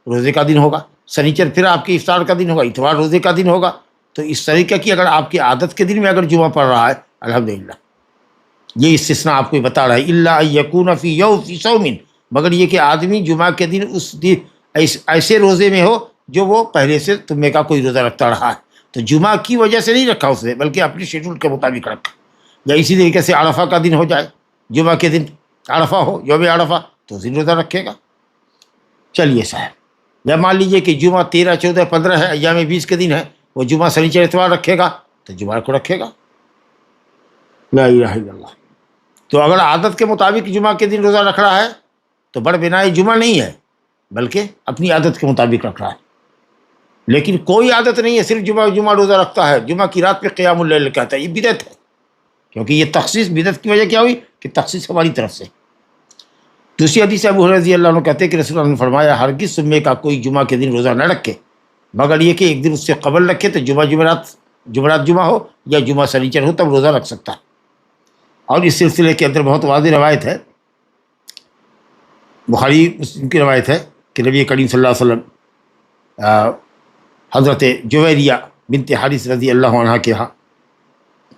روزے کا دن ہوگا، سنیچر پھر آپ کے افطار کا دن ہوگا، اتوار روزے کا دن ہوگا۔ تو اس طریقے کی اگر آپ کی عادت کے دن میں اگر جمعہ پڑ رہا ہے الحمدللہ، یہ استثناء آپ کو بتا رہا ہے الا ان یکون فی یوم فی صوم، مگر یہ کہ آدمی جمعہ کے دن اس دن ایسے روزے میں ہو جو وہ پہلے سے تمہیں کا کوئی روزہ رکھتا رہا ہے، تو جمعہ کی وجہ سے نہیں رکھا اس نے بلکہ اپنے شیڈول کے مطابق رکھا۔ یا اسی طریقے سے عرفہ کا دن ہو جائے، جمعہ کے دن عرفہ ہو، یوم عرفہ، تو اس دن روزہ رکھے گا۔ چلیے صاحب، یا مان لیجیے کہ جمعہ 13، 14، 15 ہے، ایام 20 کے دن ہے، وہ جمعہ سنیچر اتوار رکھے گا تو جمعہ کو رکھے گا۔ لا الہ الا اللہ۔ تو اگر عادت کے مطابق جمعہ کے دن روزہ رکھ رہا ہے تو بڑھ بنائے جمعہ نہیں ہے بلکہ اپنی عادت کے مطابق رکھ رہا ہے۔ لیکن کوئی عادت نہیں ہے، صرف جمعہ روزہ رکھتا ہے، جمعہ کی رات پہ قیام اللیل کہتا ہے، یہ بدعت ہے، کیونکہ یہ تخصیص بدعت کی وجہ کیا ہوئی کہ تخصیص ہماری طرف سے۔ دوسری حدیث ابو ہریرہ رضی اللہ عنہ کہتے ہیں کہ رسول اللہ نے فرمایا ہرگز تم میں کا کوئی جمعہ کے دن روزہ نہ رکھے مگر یہ کہ ایک دن اس سے قبل رکھے تو جمعرات جمعہ ہو یا جمعہ سنیچر ہو تب روزہ رکھ سکتا ہے۔ اور اس سلسلے کے اندر بہت واضح روایت ہے، بخاری مسلم کی روایت ہے کہ نبی کریم صلی اللہ علیہ وسلم حضرت جویریہ بنت حارث رضی اللہ عنہ کے یہاں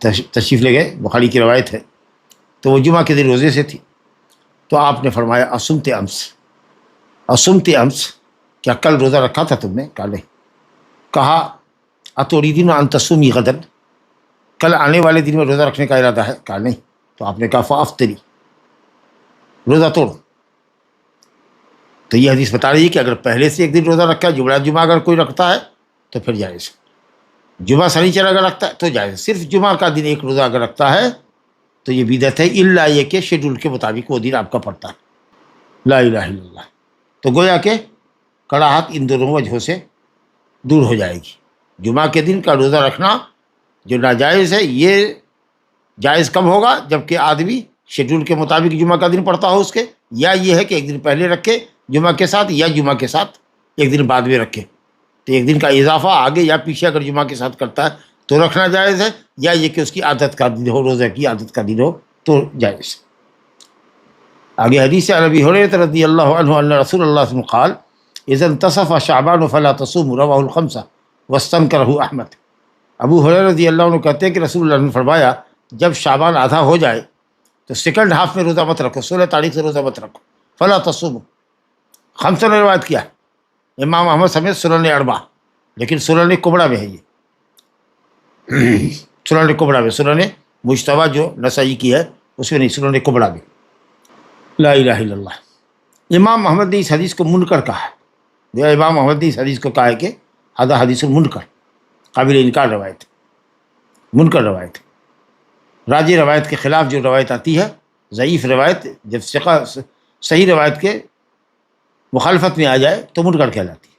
تشریف لے گئے، بخاری کی روایت ہے، تو وہ جمعہ کے دن روزے سے تھی، تو آپ نے فرمایا اصمت امس، کیا کل روزہ رکھا تھا تم نے؟ کہا نہیں۔ کہا اتریدین ان تصومی غدن، کل آنے والے دن میں روزہ رکھنے کا ارادہ ہے؟ کہا نہیں۔ تو آپ نے کہا فافطری، روزہ توڑو۔ تو یہ حدیث بتا رہی ہے کہ اگر پہلے سے ایک دن روزہ رکھا ہے، جمعہ اگر کوئی رکھتا ہے تو پھر جائز، جمعہ سنیچر اگر رکھتا ہے تو جائز، صرف جمعہ کا دن ایک روزہ اگر رکھتا ہے تو یہ بدعت ہے، الا یہ کہ شیڈول کے مطابق وہ دن آپ کا پڑتا ہے۔ لا الہ الا اللہ۔ تو گویا کہ کراہت ان دونوں وجہوں سے دور ہو جائے گی۔ جمعہ کے دن کا روزہ رکھنا جو ناجائز ہے، یہ جائز کب ہوگا؟ جب کہ آدمی شیڈول کے مطابق جمعہ کا دن پڑتا ہو اس کے، یا یہ ہے کہ ایک دن پہلے رکھے جمعہ کے ساتھ یا جمعہ کے ساتھ ایک دن بعد میں رکھے، تو ایک دن کا اضافہ آگے یا پیچھے اگر جمعہ کے ساتھ کرتا ہے تو رکھنا جائز ہے، یا یہ کہ اس کی عادت کا دن ہو، روزہ کی عادت کا دن ہو تو جائز۔ آگے حدیث ابی ہریرہ رضی اللہ عنہ ان رسول اللہ صلی اللہ علیہ وسلم قال اذا انتصف شعبان فلا تصوموا رواہ الخمسہ واستنکرہ احمد۔ ابو ہریرہ رضی اللہ عنہ کہتے ہیں کہ رسول اللہ نے فرمایا جب شعبان آدھا ہو جائے تو سیکنڈ ہاف میں روزہ مت رکھو، 16 تاریخ سے روزہ مت رکھو، فلا تصوموا۔ خمسہ نے روایت کیا، امام احمد سمیت سنن اربعہ، لیکن سنن کبریٰ میں ہے، یہ سنن کبریٰ میں، سنن مجتبیٰ جو نسائی کی ہے اس میں نہیں، سنن کبریٰ میں۔ لا الہ الا اللہ۔ امام محمد نے اس حدیث کو منکر کہا ہے، امام محمد نے اس حدیث کو کہا ہے کہ ہذا حدیث منکر، قابل انکار روایت، منکر روایت، راجی روایت کے خلاف جو روایت آتی ہے، ضعیف روایت جب صحیح روایت کے مخالفت میں آ جائے تو منکر کہلاتی ہے۔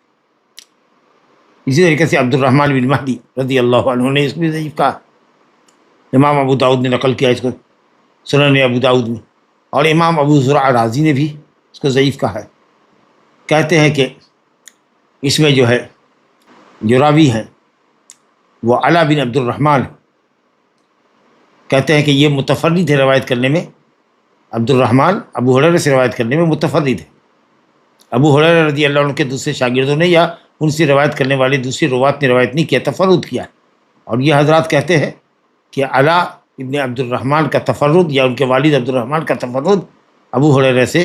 اسی طریقے سے عبد الرحمن بن مہدی رضی اللہ عنہ نے اس میں ضعیف کہا، امام ابو داؤد نے نقل کیا اس کو سنن ابو داؤد میں، اور امام ابو زرع رازی نے بھی اس کو ضعیف کہا ہے۔ کہتے ہیں کہ اس میں جو ہے جو راوی ہیں وہ علا بن عبد الرحمن، کہتے ہیں کہ یہ متفرد ہے روایت کرنے میں، عبد الرحمن ابو ہریرہ سے روایت کرنے میں متفرد ہے. ابو ہریرہ رضی اللہ عنہ کے دوسرے شاگردوں نے یا ان سے روایت کرنے والے دوسرے روات نے روایت نہیں کیا، تفرد کیا. اور یہ حضرات کہتے ہیں کہ علا ابن عبد الرحمن کا تفرد یا ان کے والد عبد الرحمن کا تفرد ابو ہریرہ سے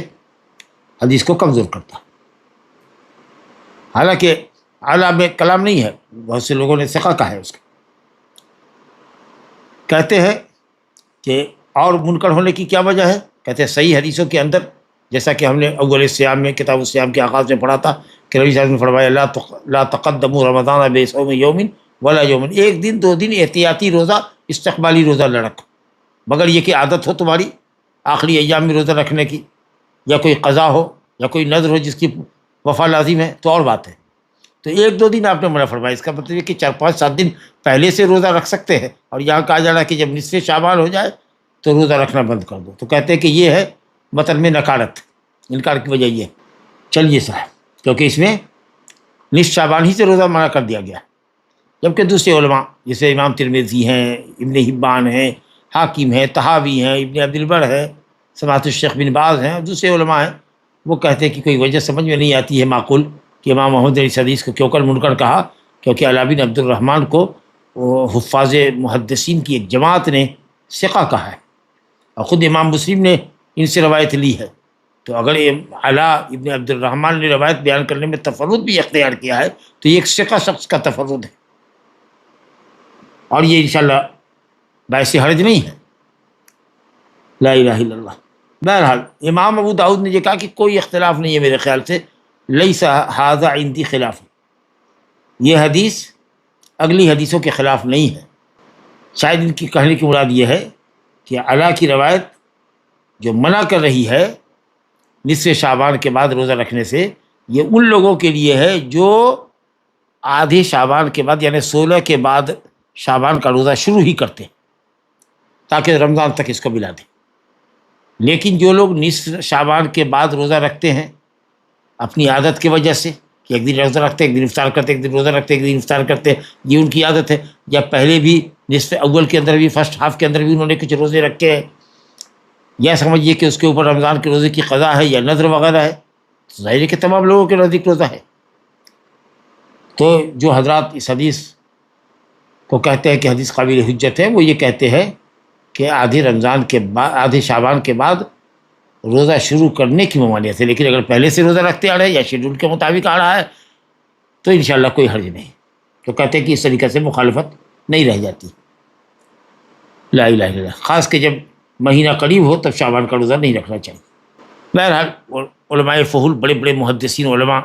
حدیث کو کمزور کرتا. حالانکہ علا میں کلام نہیں ہے، بہت سے لوگوں نے ثقہ کہا ہے اس کا. کہتے ہیں کہ اور منکر ہونے کی کیا وجہ ہے؟ کہتے ہیں صحیح حدیثوں کے اندر، جیسا کہ ہم نے اول سیام میں کتاب الصیام کے آغاز میں پڑھا تھا کہ نبی صلی اللہ علیہ وسلم نے فرمایا لا تقدموا رمضان بصوم یوم ولا یوم، ایک دن دو دن احتیاطی روزہ استقبالی روزہ نہ رکھو، مگر یہ کہ عادت ہو تمہاری آخری ایام میں روزہ رکھنے کی، یا کوئی قضا ہو یا کوئی نذر ہو جس کی وفا لازم ہے تو اور بات ہے. تو ایک دو دن آپ نے منع فرمایا، اس کا مطلب ہے کہ 4 5 7 دن پہلے سے روزہ رکھ سکتے ہیں. اور یہاں کہا جا رہا ہے کہ جب نصف شعبان ہو جائے تو روزہ رکھنا بند کر دو. تو کہتے ہیں کہ یہ ہے متن میں نکارت، انکار کی وجہ یہ ہے. چلیے صاحب، کیونکہ اس میں نصف شعبان ہی سے روزہ منع کر دیا گیا، جبکہ دوسرے علماء جیسے امام ترمذی ہیں، ابن حبان ہیں، حاکم ہیں، طحاوی ہیں، ابن عبد البر ہے، سماحت الشیخ بن باز ہیں، اور دوسرے علماء ہیں، وہ کہتے ہیں کہ کوئی وجہ سمجھ میں نہیں آتی ہے معقول کہ امام محمد نے اس حدیث کو کیوں کر منکر کہا، کیونکہ علا بن عبد الرحمن کو حفاظ محدثین کی ایک جماعت نے ثقہ کہا ہے، اور خود امام مسلم نے ان سے روایت لی ہے. تو اگر علا ابن عبد الرحمن نے روایت بیان کرنے میں تفرد بھی اختیار کیا ہے تو یہ ایک ثقہ شخص کا تفرد ہے، اور یہ انشاءاللہ باعث حرج نہیں ہے. لا الہ الا اللہ. بہرحال امام ابو داؤد نے یہ کہا کہ کوئی اختلاف نہیں ہے میرے خیال سے، لیس ھذا عندی خلاف، یہ حدیث اگلی حدیثوں کے خلاف نہیں ہے. شاید ان کی کہنے کی مراد یہ ہے کہ علا کی روایت جو منع کر رہی ہے نصف شعبان کے بعد روزہ رکھنے سے، یہ ان لوگوں کے لیے ہے جو آدھے شعبان کے بعد یعنی 16 کے بعد شعبان کا روزہ شروع ہی کرتے ہیں تاکہ رمضان تک اس کو ملا دیں. لیکن جو لوگ نصف شعبان کے بعد روزہ رکھتے ہیں اپنی عادت کی وجہ سے کہ ایک دن روزہ رکھتے ایک دن افطار کرتے، ایک دن روزہ رکھتے ایک دن افطار کرتے، یہ ان کی عادت ہے، یا پہلے بھی نصف اول کے اندر بھی فرسٹ ہاف کے اندر بھی انہوں نے کچھ روزے رکھے ہیں، یا سمجھیے کہ اس کے اوپر رمضان کے روزے کی قضا ہے یا نذر وغیرہ ہے، تو ظاہر ہے کہ تمام لوگوں کے نزدیک روزہ ہے. تو جو حضرات اس حدیث کو کہتے ہیں کہ حدیث قابل حجت ہے، وہ یہ کہتے ہیں کہ آدھے شعبان کے بعد روزہ شروع کرنے کی ممانعت ہے، لیکن اگر پہلے سے روزہ رکھتے آ رہے ہیں یا شیڈول کے مطابق آ رہا ہے تو انشاءاللہ کوئی حرج نہیں. تو کہتے ہیں کہ اس طریقے سے مخالفت نہیں رہ جاتی. لا الہ الا اللہ. خاص کہ جب مہینہ قریب ہو تب شعبان کا روزہ نہیں رکھنا چاہیے. بہرحال علماء فحول بڑے بڑے محدثین علماء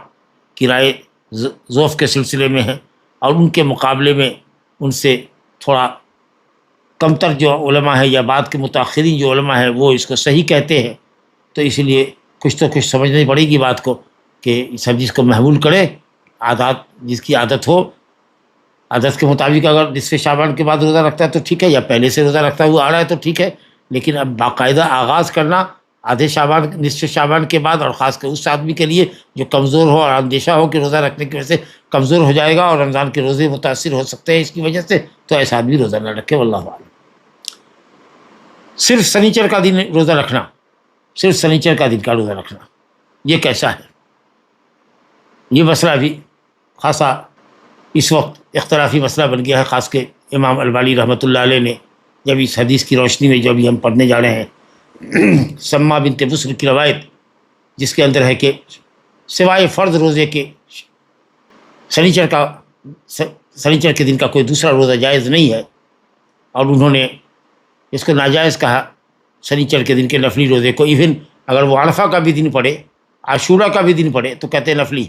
کی رائے ضعف کے سلسلے میں ہے، اور ان کے مقابلے میں ان سے تھوڑا کمتر جو علماء ہیں یا بعد کے متاخرین جو علماء ہیں وہ اس کو صحیح کہتے ہیں. تو اس لیے کچھ تو کچھ سمجھنی پڑے گی بات کو کہ اس حدیث کو محمول کرے، عادات جس کی عادت ہو، عادت کے مطابق اگر نصف شعبان کے بعد روزہ رکھتا ہے تو ٹھیک ہے، یا پہلے سے روزہ رکھتا ہے وہ آ رہا ہے تو ٹھیک ہے. لیکن اب باقاعدہ آغاز کرنا آدھے شعبان نصف شعبان کے بعد، اور خاص کر اس آدمی کے لیے جو کمزور ہو اور اندیشہ ہو کہ روزہ رکھنے کی وجہ سے کمزور ہو جائے گا اور رمضان کے روزے متاثر ہو سکتے ہیں اس کی وجہ سے، تو ایسا آدمی روزہ نہ رکھے. واللہ اعلم. صرف سنیچر کا دن روزہ رکھنا، صرف سنیچر کا دن کا روزہ رکھنا، یہ کیسا ہے؟ یہ مسئلہ بھی خاصا اس وقت اختلافی مسئلہ بن گیا ہے. خاص کہ امام البانی رحمۃ اللہ علیہ نے جب اس حدیث کی روشنی میں جو ابھی ہم پڑھنے جا رہے ہیں سما بنت بسر کی روایت، جس کے اندر ہے کہ سوائے فرض روزے کے سنیچر کے دن کا کوئی دوسرا روزہ جائز نہیں ہے، اور انہوں نے اس کو ناجائز کہا سنیچر کے دن کے نفلی روزے کو. ایون اگر وہ عرفہ کا بھی دن پڑے، عاشورہ کا بھی دن پڑے تو کہتے ہیں نفلی،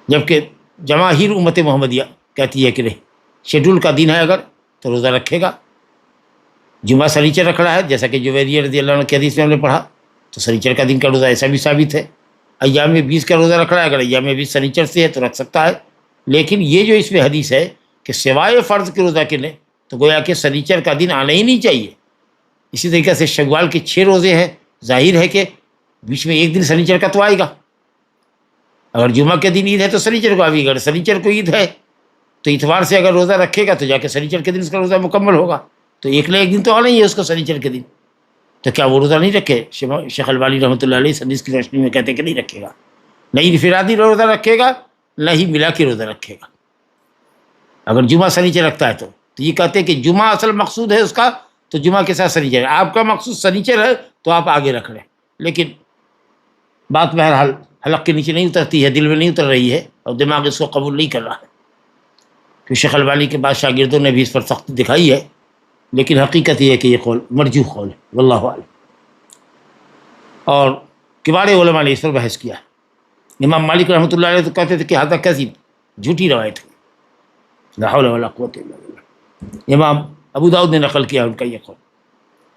جبکہ جماہیر امت محمدیہ کہتی ہے کہ نہیں، شیڈول کا دن ہے اگر تو روزہ رکھے گا. جمعہ سنیچر رکھ رہا ہے، جیسا کہ جویریہ رضی اللہ عنہ کی حدیث میں ہم نے پڑھا، تو سنیچر کا دن کا روزہ ایسا بھی ثابت ہے. ایام 20 کا روزہ رکھ رہا ہے، اگر ایام 20 سنیچر سے ہے تو رکھ سکتا ہے. لیکن یہ جو اس میں حدیث ہے کہ سوائے فرض کے روزہ کے لیں، تو گویا کہ سنیچر کا دن آنا ہی نہیں چاہیے. اسی طریقے سے شوال کے 6 روزے ہیں، ظاہر ہے کہ بیچ میں ایک دن سنیچر کا تو آئے گا. اگر جمعہ کے دن عید ہے تو سنیچر کو آئے گا، اگر سنیچر کو عید ہے تو اتوار سے اگر روزہ رکھے گا تو جا کے سنیچر کے دن اس کا روزہ مکمل ہوگا. تو ایک نہ ایک دن تو آنا ہی ہے اس کو سنیچر کے دن. تو کیا وہ روزہ نہیں رکھے؟ شیخ البانی رحمۃ اللہ علیہ حدیث کی روشنی میں کہتے ہیں کہ نہیں رکھے گا، نہ انفرادی روزہ رکھے گا نہ ہی ملا کے روزہ رکھے گا۔ اگر جمعہ سنیچر رکھتا ہے تو یہ کہتے ہیں کہ جمعہ اصل مقصود ہے اس کا، تو جمعہ کے ساتھ سنیچر ہے، آپ کا مقصود سنیچر ہے تو آپ آگے رکھ لیں، لیکن بات بہرحال حلق کے نیچے نہیں اترتی ہے، دل میں نہیں اتر رہی ہے اور دماغ اس کو قبول نہیں کر رہا ہے۔ کہ شیخ البانی کے بعد شاگردوں نے بھی اس پر سختی دکھائی ہے، لیکن حقیقت یہ ہے کہ یہ قول مرجوح قول ہے، واللہ اعلم۔ اور کبار علماء نے اس پر بحث کیا ہے۔ امام مالک رحمۃ اللہ علیہ تو کہتے تھے کہ ھذا کذب، جھوٹی روایت ہے، لا حول ولا قوت الا باللہ۔ امام ابو داؤد نے نقل کیا ان کا یہ قول۔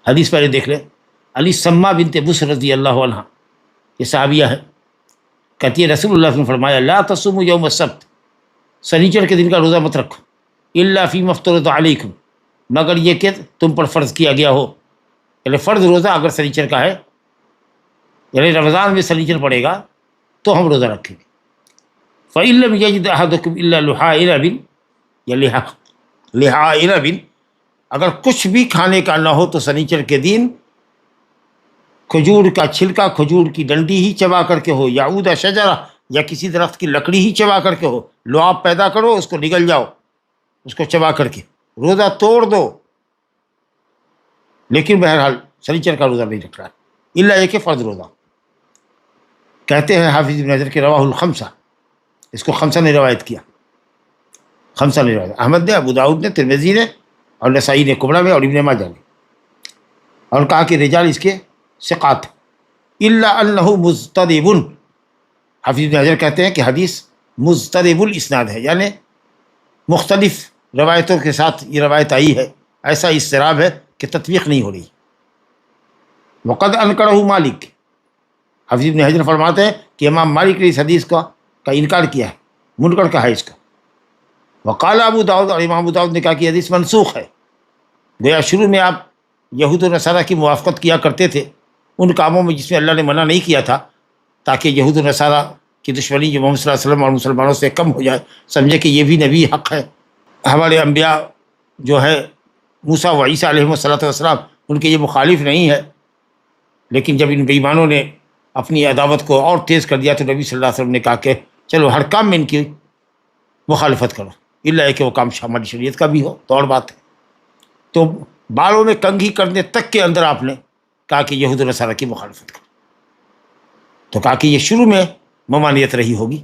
حدیث پہلے دیکھ لیں، علی سما بنت بصر رضی اللہ عنہ، یہ صحابیہ ہے، کہتی ہے رسول اللہ نے فرمایا لا تصوموا یوم السبت، سنیچر کے دن کا روزہ مت رکھو، الا فیما افترض علیکم، مگر یہ کہ تم پر فرض کیا گیا ہو، یعنی فرض روزہ اگر سنیچر کا ہے، یعنی رمضان میں سنیچر پڑے گا تو ہم روزہ رکھیں گے۔ فإن لم يجد أحدكم إلا لحاء عنب یا لحاء عنب، اگر کچھ بھی کھانے کا نہ ہو تو سنیچر کے دن کھجور کا چھلکا، کھجور کی ڈنڈی ہی چبا کر کے ہو، یا عود شجرہ، یا کسی درخت کی لکڑی ہی چبا کر کے ہو، لعاب پیدا کرو، اس کو نگل جاؤ، اس کو چبا کر کے روزہ توڑ دو، لیکن بہرحال سنیچر کا روزہ نہیں رکھ رہا ہے، الا یہ کہ فرض روزہ۔ کہتے ہیں حافظ ابن حجر کے رواہ الخمسہ، اس کو خمسہ نے روایت کیا، خمسہ نے روایت، احمد نے، ابو داؤد نے، ترمذی نے اور نسائی نے کبریٰ میں اور ابن ماجہ نے، اور کہا کہ رجال اس کے ثقات، الا انہ مضطرب، حافظ ابن حجر کہتے ہیں کہ حدیث مضطرب الاسناد ہے، یعنی مختلف روایتوں کے ساتھ یہ روایت آئی ہے، ایسا اضطراب ہے کہ تطبیق نہیں ہو رہی۔ وقد انکرہ مالک، حافظ ابن حجر فرماتے ہیں کہ امام مالک نے اس حدیث کا انکار کیا ہے، منکر کہا ہے اس کا۔ وقال ابو داؤد، اور امام ابو داؤد نے کہا کہ حدیث منسوخ ہے، گویا شروع میں آپ یہود و نصارہ کی موافقت کیا کرتے تھے ان کاموں میں جس میں اللہ نے منع نہیں کیا تھا، تاکہ یہود و نصارہ کی دشمنی جو محمد صلی اللہ علیہ وسلم اور مسلمانوں سے کم ہو جائے، سمجھے کہ یہ بھی نبی حق ہے، ہمارے انبیاء جو ہے موسیٰ و عیسیٰ علیہ السلام ان کے یہ مخالف نہیں ہے۔ لیکن جب ان بے ایمانوں نے اپنی عداوت کو اور تیز کر دیا تو نبی صلی اللہ علیہ وسلم نے کہا کہ چلو ہر کام میں ان کی مخالفت کرو، الا ہے کہ وہ کام ہماری شریعت کا بھی ہو تو اور بات ہے۔ تو بالوں میں کنگھی کرنے تک کے اندر آپ نے کہا کہ یہود و نصارہ کی مخالفت کرو، تو کہا کہ یہ شروع میں ممانعت رہی ہوگی،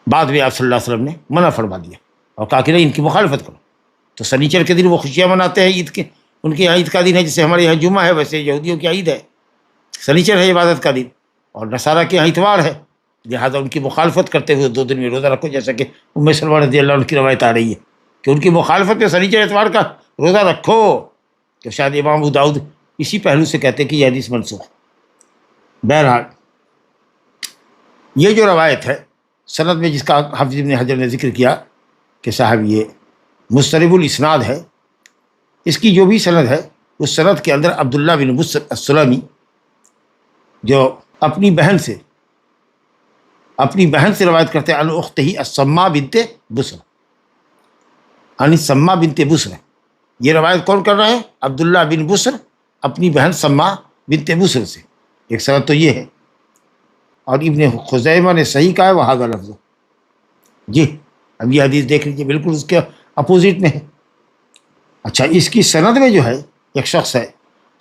بعد میں آپ صلی اللہ علیہ وسلم نے منع فرما دیا اور کہا کہ نہیں ان کی مخالفت کرو۔ تو سنیچر کے دن وہ خوشیاں مناتے ہیں عید کے، ان کے یہاں عید کا دن ہے، جیسے ہمارے یہاں جمعہ ہے ویسے یہودیوں کی عید ہے، سنیچر ہے عبادت کا دن، اور نصارہ کے یہاں اتوار ہے، لہٰذا ان کی مخالفت کرتے ہوئے 2 دن میں روزہ رکھو، جیسا کہ ام سلمہ رضی اللہ عنہ کی روایت آ رہی ہے کہ ان کی مخالفت میں سنیچر اتوار کا روزہ رکھو، تو شاید امام ابو داؤد اسی پہلو سے کہتے ہیں کہ یہ حدیث منسوخ۔ بہرحال یہ جو روایت ہے سند میں جس کا حافظ ابن حجر نے ذکر کیا کہ صاحب یہ مضطرب الاسناد ہے، اس کی جو بھی سند ہے اس سند کے اندر عبداللہ بن بصر السلمی جو اپنی بہن سے روایت کرتے ہیں عن اختہ السما بنت بصر، عن السما بنت بصر، یہ روایت کون کر رہے ہیں؟ عبداللہ بن بصر اپنی بہن سما بنت بصر سے، ایک سند تو یہ ہے۔ اور ابن خزیمہ نے صحیح کہا ہے وہذا لفظ، جی اب یہ حدیث دیکھ لیجیے بالکل اس کے اپوزٹ میں ہے۔ اچھا، اس کی سند میں جو ہے ایک شخص ہے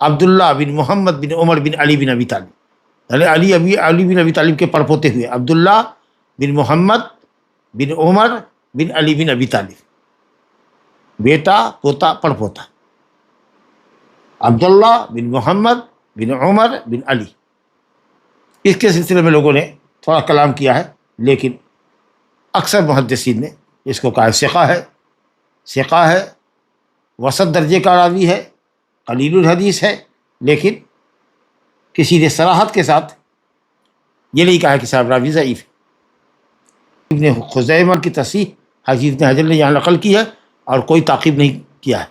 عبداللہ بن محمد بن عمر بن علی بن ابی طالب، یعنی علی بن ابی طالب کے پڑپوتے ہوئے عبداللہ بن محمد بن عمر بن علی بن ابی طالب، بیٹا پوتا پڑپوتا، عبداللہ بن محمد بن عمر بن علی۔ اس کے سلسلے میں لوگوں نے تھوڑا کلام کیا ہے، لیکن اکثر محدثین نے اس کو کہا ثقہ ہے، وسط درجے کا راوی ہے، قلیل الحدیث ہے، لیکن کسی نے صراحت کے ساتھ یہ نہیں کہا کہ صاحب راوی ضعیف ہے۔ ابن خزیمہ کی تصحیح حافظ ابن حجر نے یہاں نقل کی ہے اور کوئی تعقیب نہیں کیا ہے،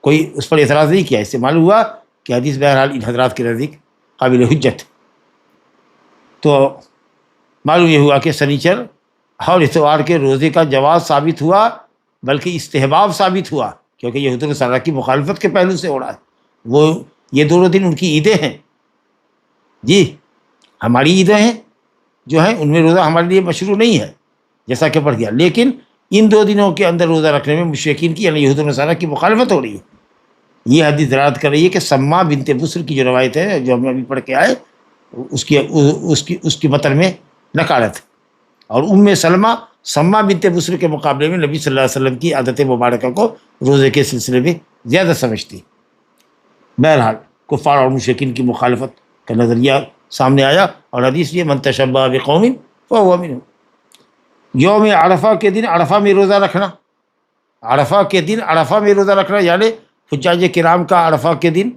کوئی اس پر اعتراض نہیں کیا، اس سے معلوم ہوا کہ حدیث بہرحال ان حضرات کے نزدیک قابل حجت۔ تو معلوم یہ ہوا کہ سنیچر اور اتوار کے روزے کا جواز ثابت ہوا، بلکہ استحباب ثابت ہوا، کیونکہ یہود و نصارہ کی مخالفت کے پہلو سے ہو رہا ہے، وہ یہ دونوں دن ان کی عیدیں ہیں جی، ہماری عیدیں ہیں جو ہیں ان میں روزہ ہمارے لیے مشروع نہیں ہے جیسا کہ پڑھ گیا، لیکن ان 2 دنوں کے اندر روزہ رکھنے میں مشرکین کی یعنی یہود و نصارہ کی مخالفت ہو رہی ہے۔ یہ حدیث دلالت کر رہی ہے کہ سما بنت بسر کی جو روایت ہے جو ہم ابھی پڑھ کے آئے اس کی متن میں نکارت، اور ام سلمہ سما بنت بسر کے مقابلے میں نبی صلی اللہ علیہ وسلم کی عادت مبارکہ کو روزے کے سلسلے میں زیادہ سمجھتی۔ بہرحال کفار اور مشرکین کی مخالفت کا نظریہ سامنے آیا، اور حدیث یہ من تشبہ بقوم فہو منہم۔ یوم عرفہ کے دن عرفہ میں روزہ رکھنا، عرفہ کے دن عرفہ میں روزہ رکھنا یعنی حجاج کرام کا عرفہ کے دن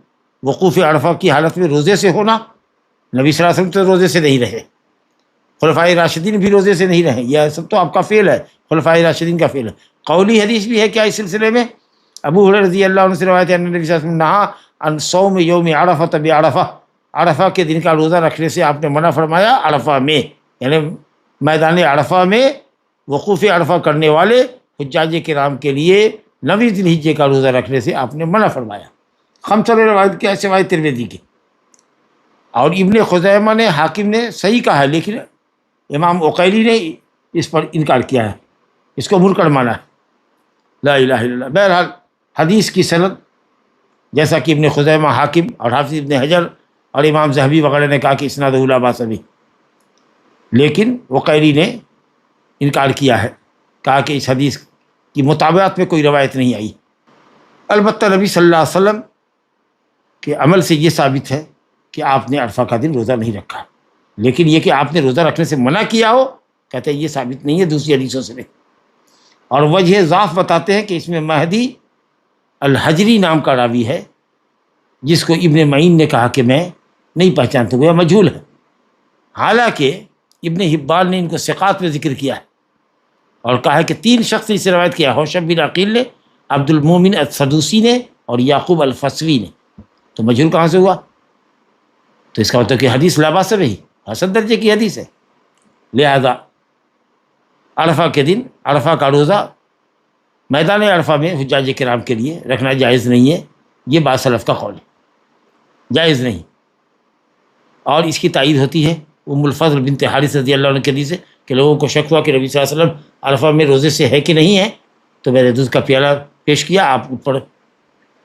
وقوف عرفہ کی حالت میں روزے سے ہونا۔ نبی صلی اللہ علیہ وسلم تو روزے سے نہیں رہے، خلفائے راشدین بھی روزے سے نہیں رہے، یہ سب تو آپ کا فعل ہے، خلفائے راشدین کا فعل ہے۔ قولی حدیث بھی ہے کیا اس سلسلے میں؟ ابو ہریرہ رضی اللہ عنہ سے روایت ہے کہ نبی صلی اللہ علیہ وسلم نہا عن صوم یوم عرفہ بعرفہ، عرفہ کے دن کا روزہ رکھنے سے آپ نے منع فرمایا عرفہ میں، یعنی میدان عرفہ میں وقوف عرفہ کرنے والے حجاج کرام کے لیے 9 ذی الحجہ کا روزہ رکھنے سے آپ نے منع فرمایا۔ خمسہ روایت کے سوائے ترمذی کی، اور ابن خزیمہ نے حاکم نے صحیح کہا ہے، لیکن امام عقیلی نے اس پر انکار کیا ہے، اس کو منکر مانا ہے۔ لا الہ الا اللہ۔ بہرحال حدیث کی سند جیسا کہ ابن خزیمہ، حاکم اور حافظ ابن حجر اور امام ذہبی وغیرہ نے کہا کہ اسنادہ لا باس بہ، لیکن عقیلی نے انکار کیا ہے، کہا کہ اس حدیث کی مطابقت میں کوئی روایت نہیں آئی۔ البتہ نبی صلی اللہ علیہ وسلم کے عمل سے یہ ثابت ہے کہ آپ نے عرفہ کا دن روزہ نہیں رکھا، لیکن یہ کہ آپ نے روزہ رکھنے سے منع کیا ہو، کہتے ہیں یہ ثابت نہیں ہے دوسری حدیثوں سے نہیں۔ اور وجہ ضعف بتاتے ہیں کہ اس میں مہدی الحجری نام کا راوی ہے، جس کو ابن معین نے کہا کہ میں نہیں پہچانتا، وہ مجہول ہے، حالانکہ ابن حبان نے ان کو ثقات میں ذکر کیا ہے اور کہا ہے کہ 3 شخص اس سے روایت کیا، ہوشب بن عقیل نے، عبد المومن السدوسی نے اور یعقوب الفسوی نے، تو مجہول کہاں سے ہوا؟ تو اس کا مطلب کہ حدیث لا باس بہ، حسن درجے کی حدیث ہے۔ لہذا عرفہ کے دن عرفہ کا روزہ میدان عرفہ میں حجاج کرام کے لیے رکھنا جائز نہیں ہے، یہ بعض سلف کا قول ہے، جائز نہیں۔ اور اس کی تائید ہوتی ہے ام الفضل بنت حارث رضی اللہ عنہ کے حدیث سے کہ لوگوں کو شک ہوا کہ نبی صلی اللہ علیہ وسلم عرفہ میں روزے سے ہے کہ نہیں ہے، تو میں نے دودھ کا پیالہ پیش کیا، آپ اوپر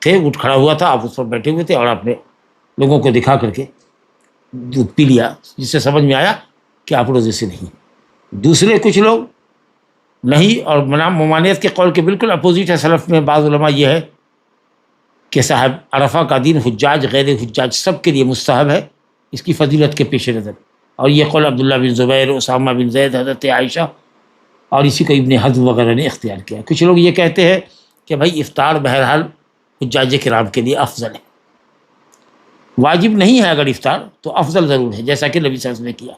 تھے، اٹھ کھڑا ہوا تھا، آپ اس پر بیٹھے ہوئے تھے، اور آپ نے لوگوں کو دکھا کر کے دودھ پی لیا، جس سے سمجھ میں آیا کہ آپ روزے سے نہیں۔ دوسرے کچھ لوگ نہیں، اور ممانعت کے قول کے بالکل اپوزٹ ہے سلف میں بعض علماء یہ ہے کہ صاحب عرفہ کا دن حجاج غیر حجاج سب کے لیے مستحب ہے اس کی فضیلت کے پیش نظر، اور یہ قول عبداللہ بن زبیر، اسامہ بن زید، حضرت عائشہ اور اسی کو ابن حزم وغیرہ نے اختیار کیا۔ کچھ لوگ یہ کہتے ہیں کہ بھائی افطار بہرحال حجاج کرام کے لیے افضل ہے، واجب نہیں ہے، اگر افطار تو افضل ضرور ہے، جیسا کہ نبی صلی اللہ علیہ وسلم نے کیا۔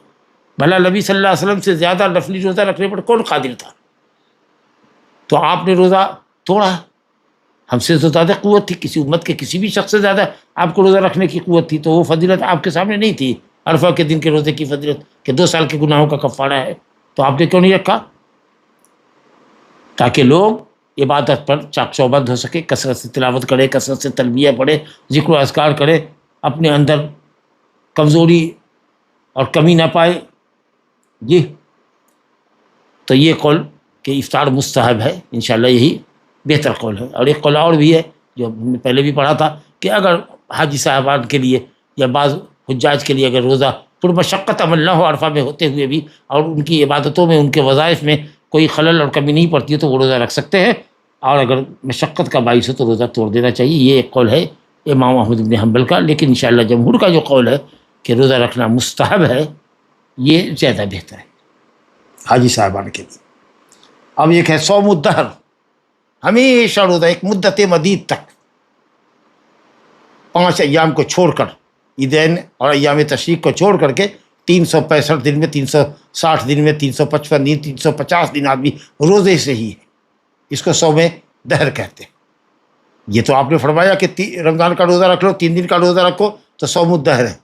بھلا نبی صلی اللہ علیہ وسلم سے زیادہ نفلی روزہ رکھنے پر کون قادر تھا؟ تو آپ نے روزہ توڑا، ہم سے تو زیادہ قوت تھی، کسی امت کے کسی بھی شخص سے زیادہ آپ کو روزہ رکھنے کی قوت تھی، تو وہ فضیلت آپ کے سامنے نہیں تھی، عرفہ کے دن کے روزے کی فضیلت کہ 2 سال کے گناہوں کا کفارہ ہے، تو آپ نے کیوں نہیں رکھا؟ تاکہ لوگ عبادت پر چاق چوبند ہو سکے، کثرت سے تلاوت کرے، کثرت سے تلبیہ پڑھے، ذکر و اذکار کرے، اپنے اندر کمزوری اور کمی نہ پائے۔ جی تو یہ قول کہ افطار مستحب ہے انشاءاللہ یہی بہتر قول ہے۔ اور ایک قول اور بھی ہے جو ہم نے پہلے بھی پڑھا تھا کہ اگر حاجی صاحبان کے لیے یا بعض حجاج کے لیے اگر روزہ پرمشقت عمل نہ ہو عرفہ میں ہوتے ہوئے بھی، اور ان کی عبادتوں میں ان کے وظائف میں کوئی خلل اور کمی نہیں پڑتی ہے، تو وہ روزہ رکھ سکتے ہیں، اور اگر مشقت کا باعث ہو تو روزہ توڑ دینا چاہیے۔ یہ ایک قول ہے امام احمد بن حنبل کا، لیکن انشاءاللہ جمہور کا جو قول ہے کہ روزہ رکھنا مستحب ہے، یہ زیادہ بہتر ہے حاجی صاحبان کے لیے۔ اب ایک ہے صوم الدہر، ہمیشہ روزہ ایک مدت مدید تک، 5 ایام کو چھوڑ کر، عیدین اور ایام تشریق کو چھوڑ کر کے 365 دن میں، 360 دن میں، 355 دن، 350 دن آدمی روزے سے ہی ہے، اس کو صوم دہر کہتے ہیں۔ یہ تو آپ نے فرمایا کہ رمضان کا روزہ رکھ لو، 3 دن کا روزہ رکھو تو صوم الدہر ہے،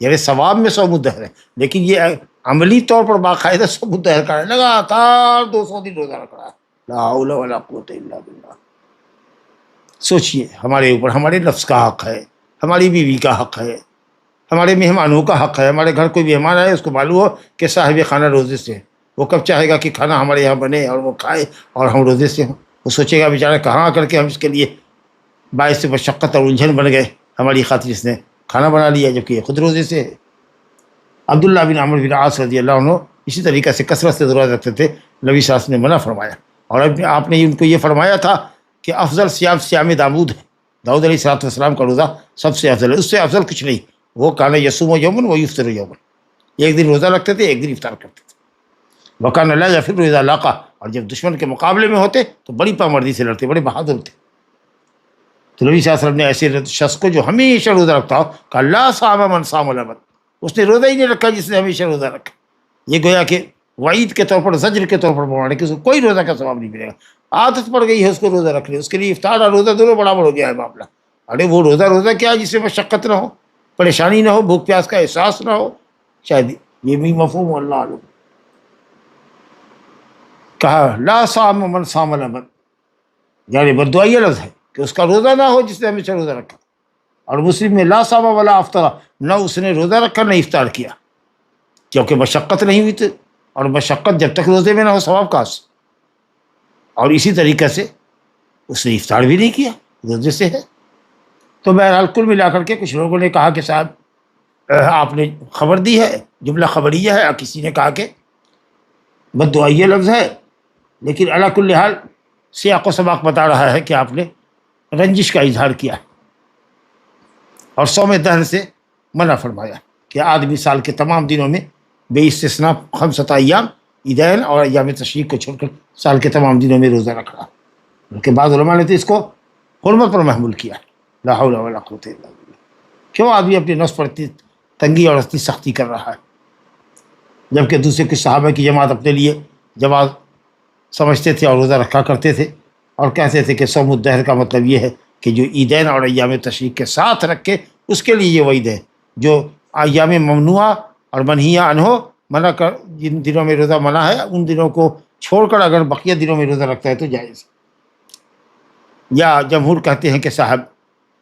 یعنی ثواب میں صوم الدہر ہے، لیکن یہ عملی طور پر باقاعدہ صوم الدہر کا ہے، لگاتار 200 دن روزہ رکھ رہا ہے، لا حول ولا قوت الا باللہ۔ سوچئے ہمارے اوپر، ہمارے نفس کا حق ہے، ہماری بیوی کا حق ہے، ہمارے مہمانوں کا حق ہے. ہمارے گھر کوئی مہمان آئے اس کو معلوم ہو کہ صاحب خانہ روزے سے ہے، وہ کب چاہے گا کہ کھانا ہمارے یہاں بنے اور وہ کھائے اور ہم روزے سے ہوں. وہ سوچے گا بیچارہ کہاں آ کر کے ہم اس کے لیے باعث مشقت اور الجھن بن گئے، ہماری خاطر اس نے کھانا بنا لیا جبکہ یہ خود روزے سے ہے. عبداللہ بن عمرو بن عاص رضی اللہ عنہ اسی طریقے سے کثرت سے روزہ رکھتے تھے. نبی صلی اللہ علیہ وسلم نے منع فرمایا، اور آپ نے ان کو یہ فرمایا تھا کہ افضل سیام داؤد ہے. داؤد علیہ الصلوۃ والسلام کا روزہ سب سے افضل ہے، اس سے افضل کچھ نہیں. وہ کانا یصوم یومن و یفطر یومن، ایک دن روزہ رکھتے تھے ایک دن افطار کرتے تھے. وکان لا یفر اذا لاقا، اور جب دشمن کے مقابلے میں ہوتے تو بڑی پامردی سے لڑتے، بڑے بہادر تھے. تو نبی صلی اللہ علیہ وسلم نے ایسے شخص کو جو ہمیشہ روزہ رکھتا ہو کہا لا صام من صام الابد، اس نے روزہ ہی نہیں رکھا جس نے ہمیشہ روزہ رکھا. یہ گویا کہ وعید کے طور پر، زجر کے طور پر فرمانے کہ اس کو کوئی روزہ کا ثواب نہیں ملے گا. عادت پڑ گئی ہے اس کو روزہ رکھنے، اس کے لیے افطار اور روزہ دونوں برابر ہو گیا ہے معاملہ. ارے وہ روزہ کیا جس میں مشقت نہ ہو، پریشانی نہ ہو، بھوک پیاس کا احساس نہ ہو. شاید یہ بھی مفہوم اللہ علم. کہا لا صام من صام الابد، یعنی بددعائیہ لفظ ہے کہ اس کا روزہ نہ ہو جس نے ہمیشہ روزہ رکھا. اور مسلم میں لا صام ولا افطر، نہ اس نے روزہ رکھا نہ افطار کیا، کیونکہ مشقت نہیں ہوئی تھی، اور مشقت جب تک روزے میں نہ ہو ثواب کہاں سے. اور اسی طریقے سے اس نے افطار بھی نہیں کیا، روزے سے ہے. تو بہرحال کل ملا کر کے کچھ لوگوں نے کہا کہ صاحب آپ نے خبر دی ہے، جملہ خبریہ ہے، اور کسی نے کہا کہ بددعائیہ لفظ ہے. لیکن علی کل حال سیاق و سباق بتا رہا ہے کہ آپ نے رنجش کا اظہار کیا اور صوم دہر سے منع فرمایا کہ آدمی سال کے تمام دنوں میں بے استثناء 5 ایام عیدین اور ایام تشریق کو چھوڑ کر سال کے تمام دنوں میں روزہ رکھا. بلکہ بعض علماء نے تو اس کو حرمت پر محمول کیا. لا حول ولا قوت الا باللہ. کیوں آدمی اپنے نفس پر اتنی تنگی اور اتنی سختی کر رہا ہے، جبکہ دوسرے کچھ صحابہ کی جماعت اپنے لیے جواز سمجھتے تھے اور روزہ رکھا کرتے تھے، اور کہتے تھے کہ صوم الدہر کا مطلب یہ ہے کہ جو عیدین اور ایام تشریق کے ساتھ رکھے اس کے لیے یہ وعید ہے. جو ایام ممنوعہ اور منہیہ عنہ منع کر، جن دنوں میں روزہ منع ہے ان دنوں کو چھوڑ کر اگر بقیہ دنوں میں روزہ رکھتا ہے تو جائز. یا جمہور کہتے ہیں کہ صاحب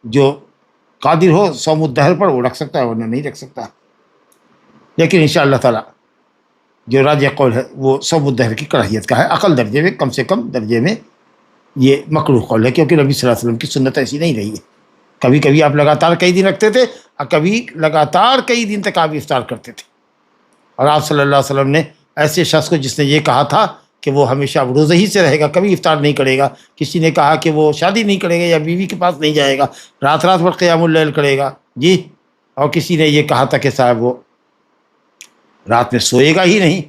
جو قادر ہو صوم الدہر پر وہ رکھ سکتا ہے، ورنہ نہیں رکھ سکتا. لیکن انشاءاللہ تعالی جو راجح قول ہے وہ صوم الدہر کی کراہیت کا ہے، اقل درجے میں، کم سے کم درجے میں یہ مکروہ قول ہے، کیونکہ نبی صلی اللہ علیہ وسلم کی سنت ایسی نہیں رہی ہے. کبھی کبھی آپ لگاتار کئی دن رکھتے تھے اور کبھی لگاتار کئی دن تک آپ افطار کرتے تھے. اور آپ صلی اللہ علیہ وسلم نے ایسے شخص کو جس نے یہ کہا تھا کہ وہ ہمیشہ روزے ہی سے رہے گا، کبھی افطار نہیں کرے گا، کسی نے کہا کہ وہ شادی نہیں کرے گا یا بیوی کے پاس نہیں جائے گا، رات بھر قیام اللیل کرے گا جی، اور کسی نے یہ کہا تھا کہ صاحب وہ رات میں سوئے گا ہی نہیں.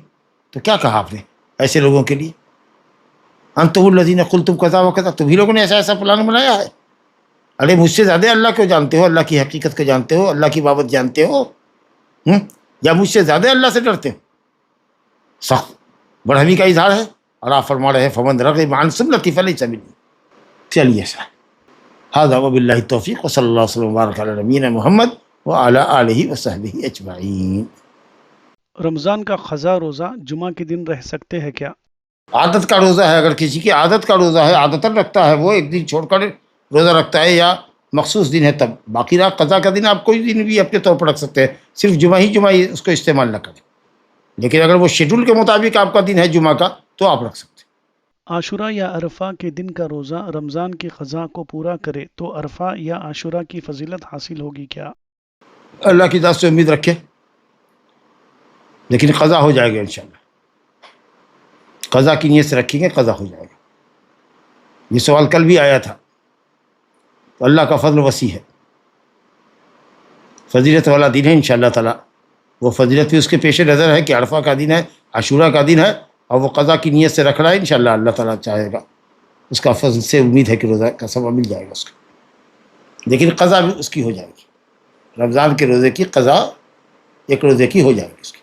تو کیا کہا آپ نے ایسے لوگوں کے لیے؟ انتم الذین قلتم کذا و کذا، تم ہی لوگوں نے ایسا ایسا پلان بنایا ہے. ارے مجھ سے زیادہ اللہ کو جانتے ہو، اللہ کی حقیقت کو جانتے ہو، اللہ کی بابت جانتے ہو، یا مجھ سے زیادہ اللہ سے ڈرتے ہو؟ سخت بڑھمی کا اظہار ہے. اور آپ فرما رہے ہیں فمن رغب عن سنتی فلیس منی. چلیے صاحب، ھذا وباللہ التوفیق، وصلی اللہ وسلم وبارک علی نبینا محمد وعلی آلہ وصحبہ اجمعین. رمضان کا قضا روزہ جمعہ کے دن رہ سکتے ہیں کیا؟ عادت کا روزہ ہے، اگر کسی کی عادت کا روزہ ہے، عادتاً رکھتا ہے، وہ ایک دن چھوڑ کر روزہ رکھتا ہے یا مخصوص دن ہے تب. باقی رات قضا کا دن آپ کوئی دن بھی اپنے طور پر رکھ سکتے ہیں، صرف جمعہ ہی اس کو استعمال نہ کریں. لیکن اگر وہ شیڈول کے مطابق آپ کا دن ہے جمعہ کا تو آپ رکھ سکتے ہیں. عاشورہ یا عرفہ کے دن کا روزہ رمضان کی قضا کو پورا کرے تو عرفہ یا عاشورہ کی فضیلت حاصل ہوگی کیا؟ اللہ کی ذات سے امید رکھے، لیکن قضا ہو جائے گا انشاءاللہ. قضا کی نیت سے رکھیں گے قضا ہو جائے گا. یہ سوال کل بھی آیا تھا. تو اللہ کا فضل وسیع ہے، فضیلت والا دن ہے انشاءاللہ تعالی. وہ فضیلت بھی اس کے پیش نظر ہے کہ عرفہ کا دن ہے، عاشورہ کا دن ہے، اور وہ قضا کی نیت سے رکھ رہا ہے. انشاءاللہ اللہ تعالیٰ چاہے گا، اس کا فضل سے امید ہے کہ روزہ کا ثواب مل جائے گا اس کو. لیکن قضا بھی اس کی ہو جائے گی، رمضان کے روزے کی قضا ایک روزے کی ہو جائے گی اس کی.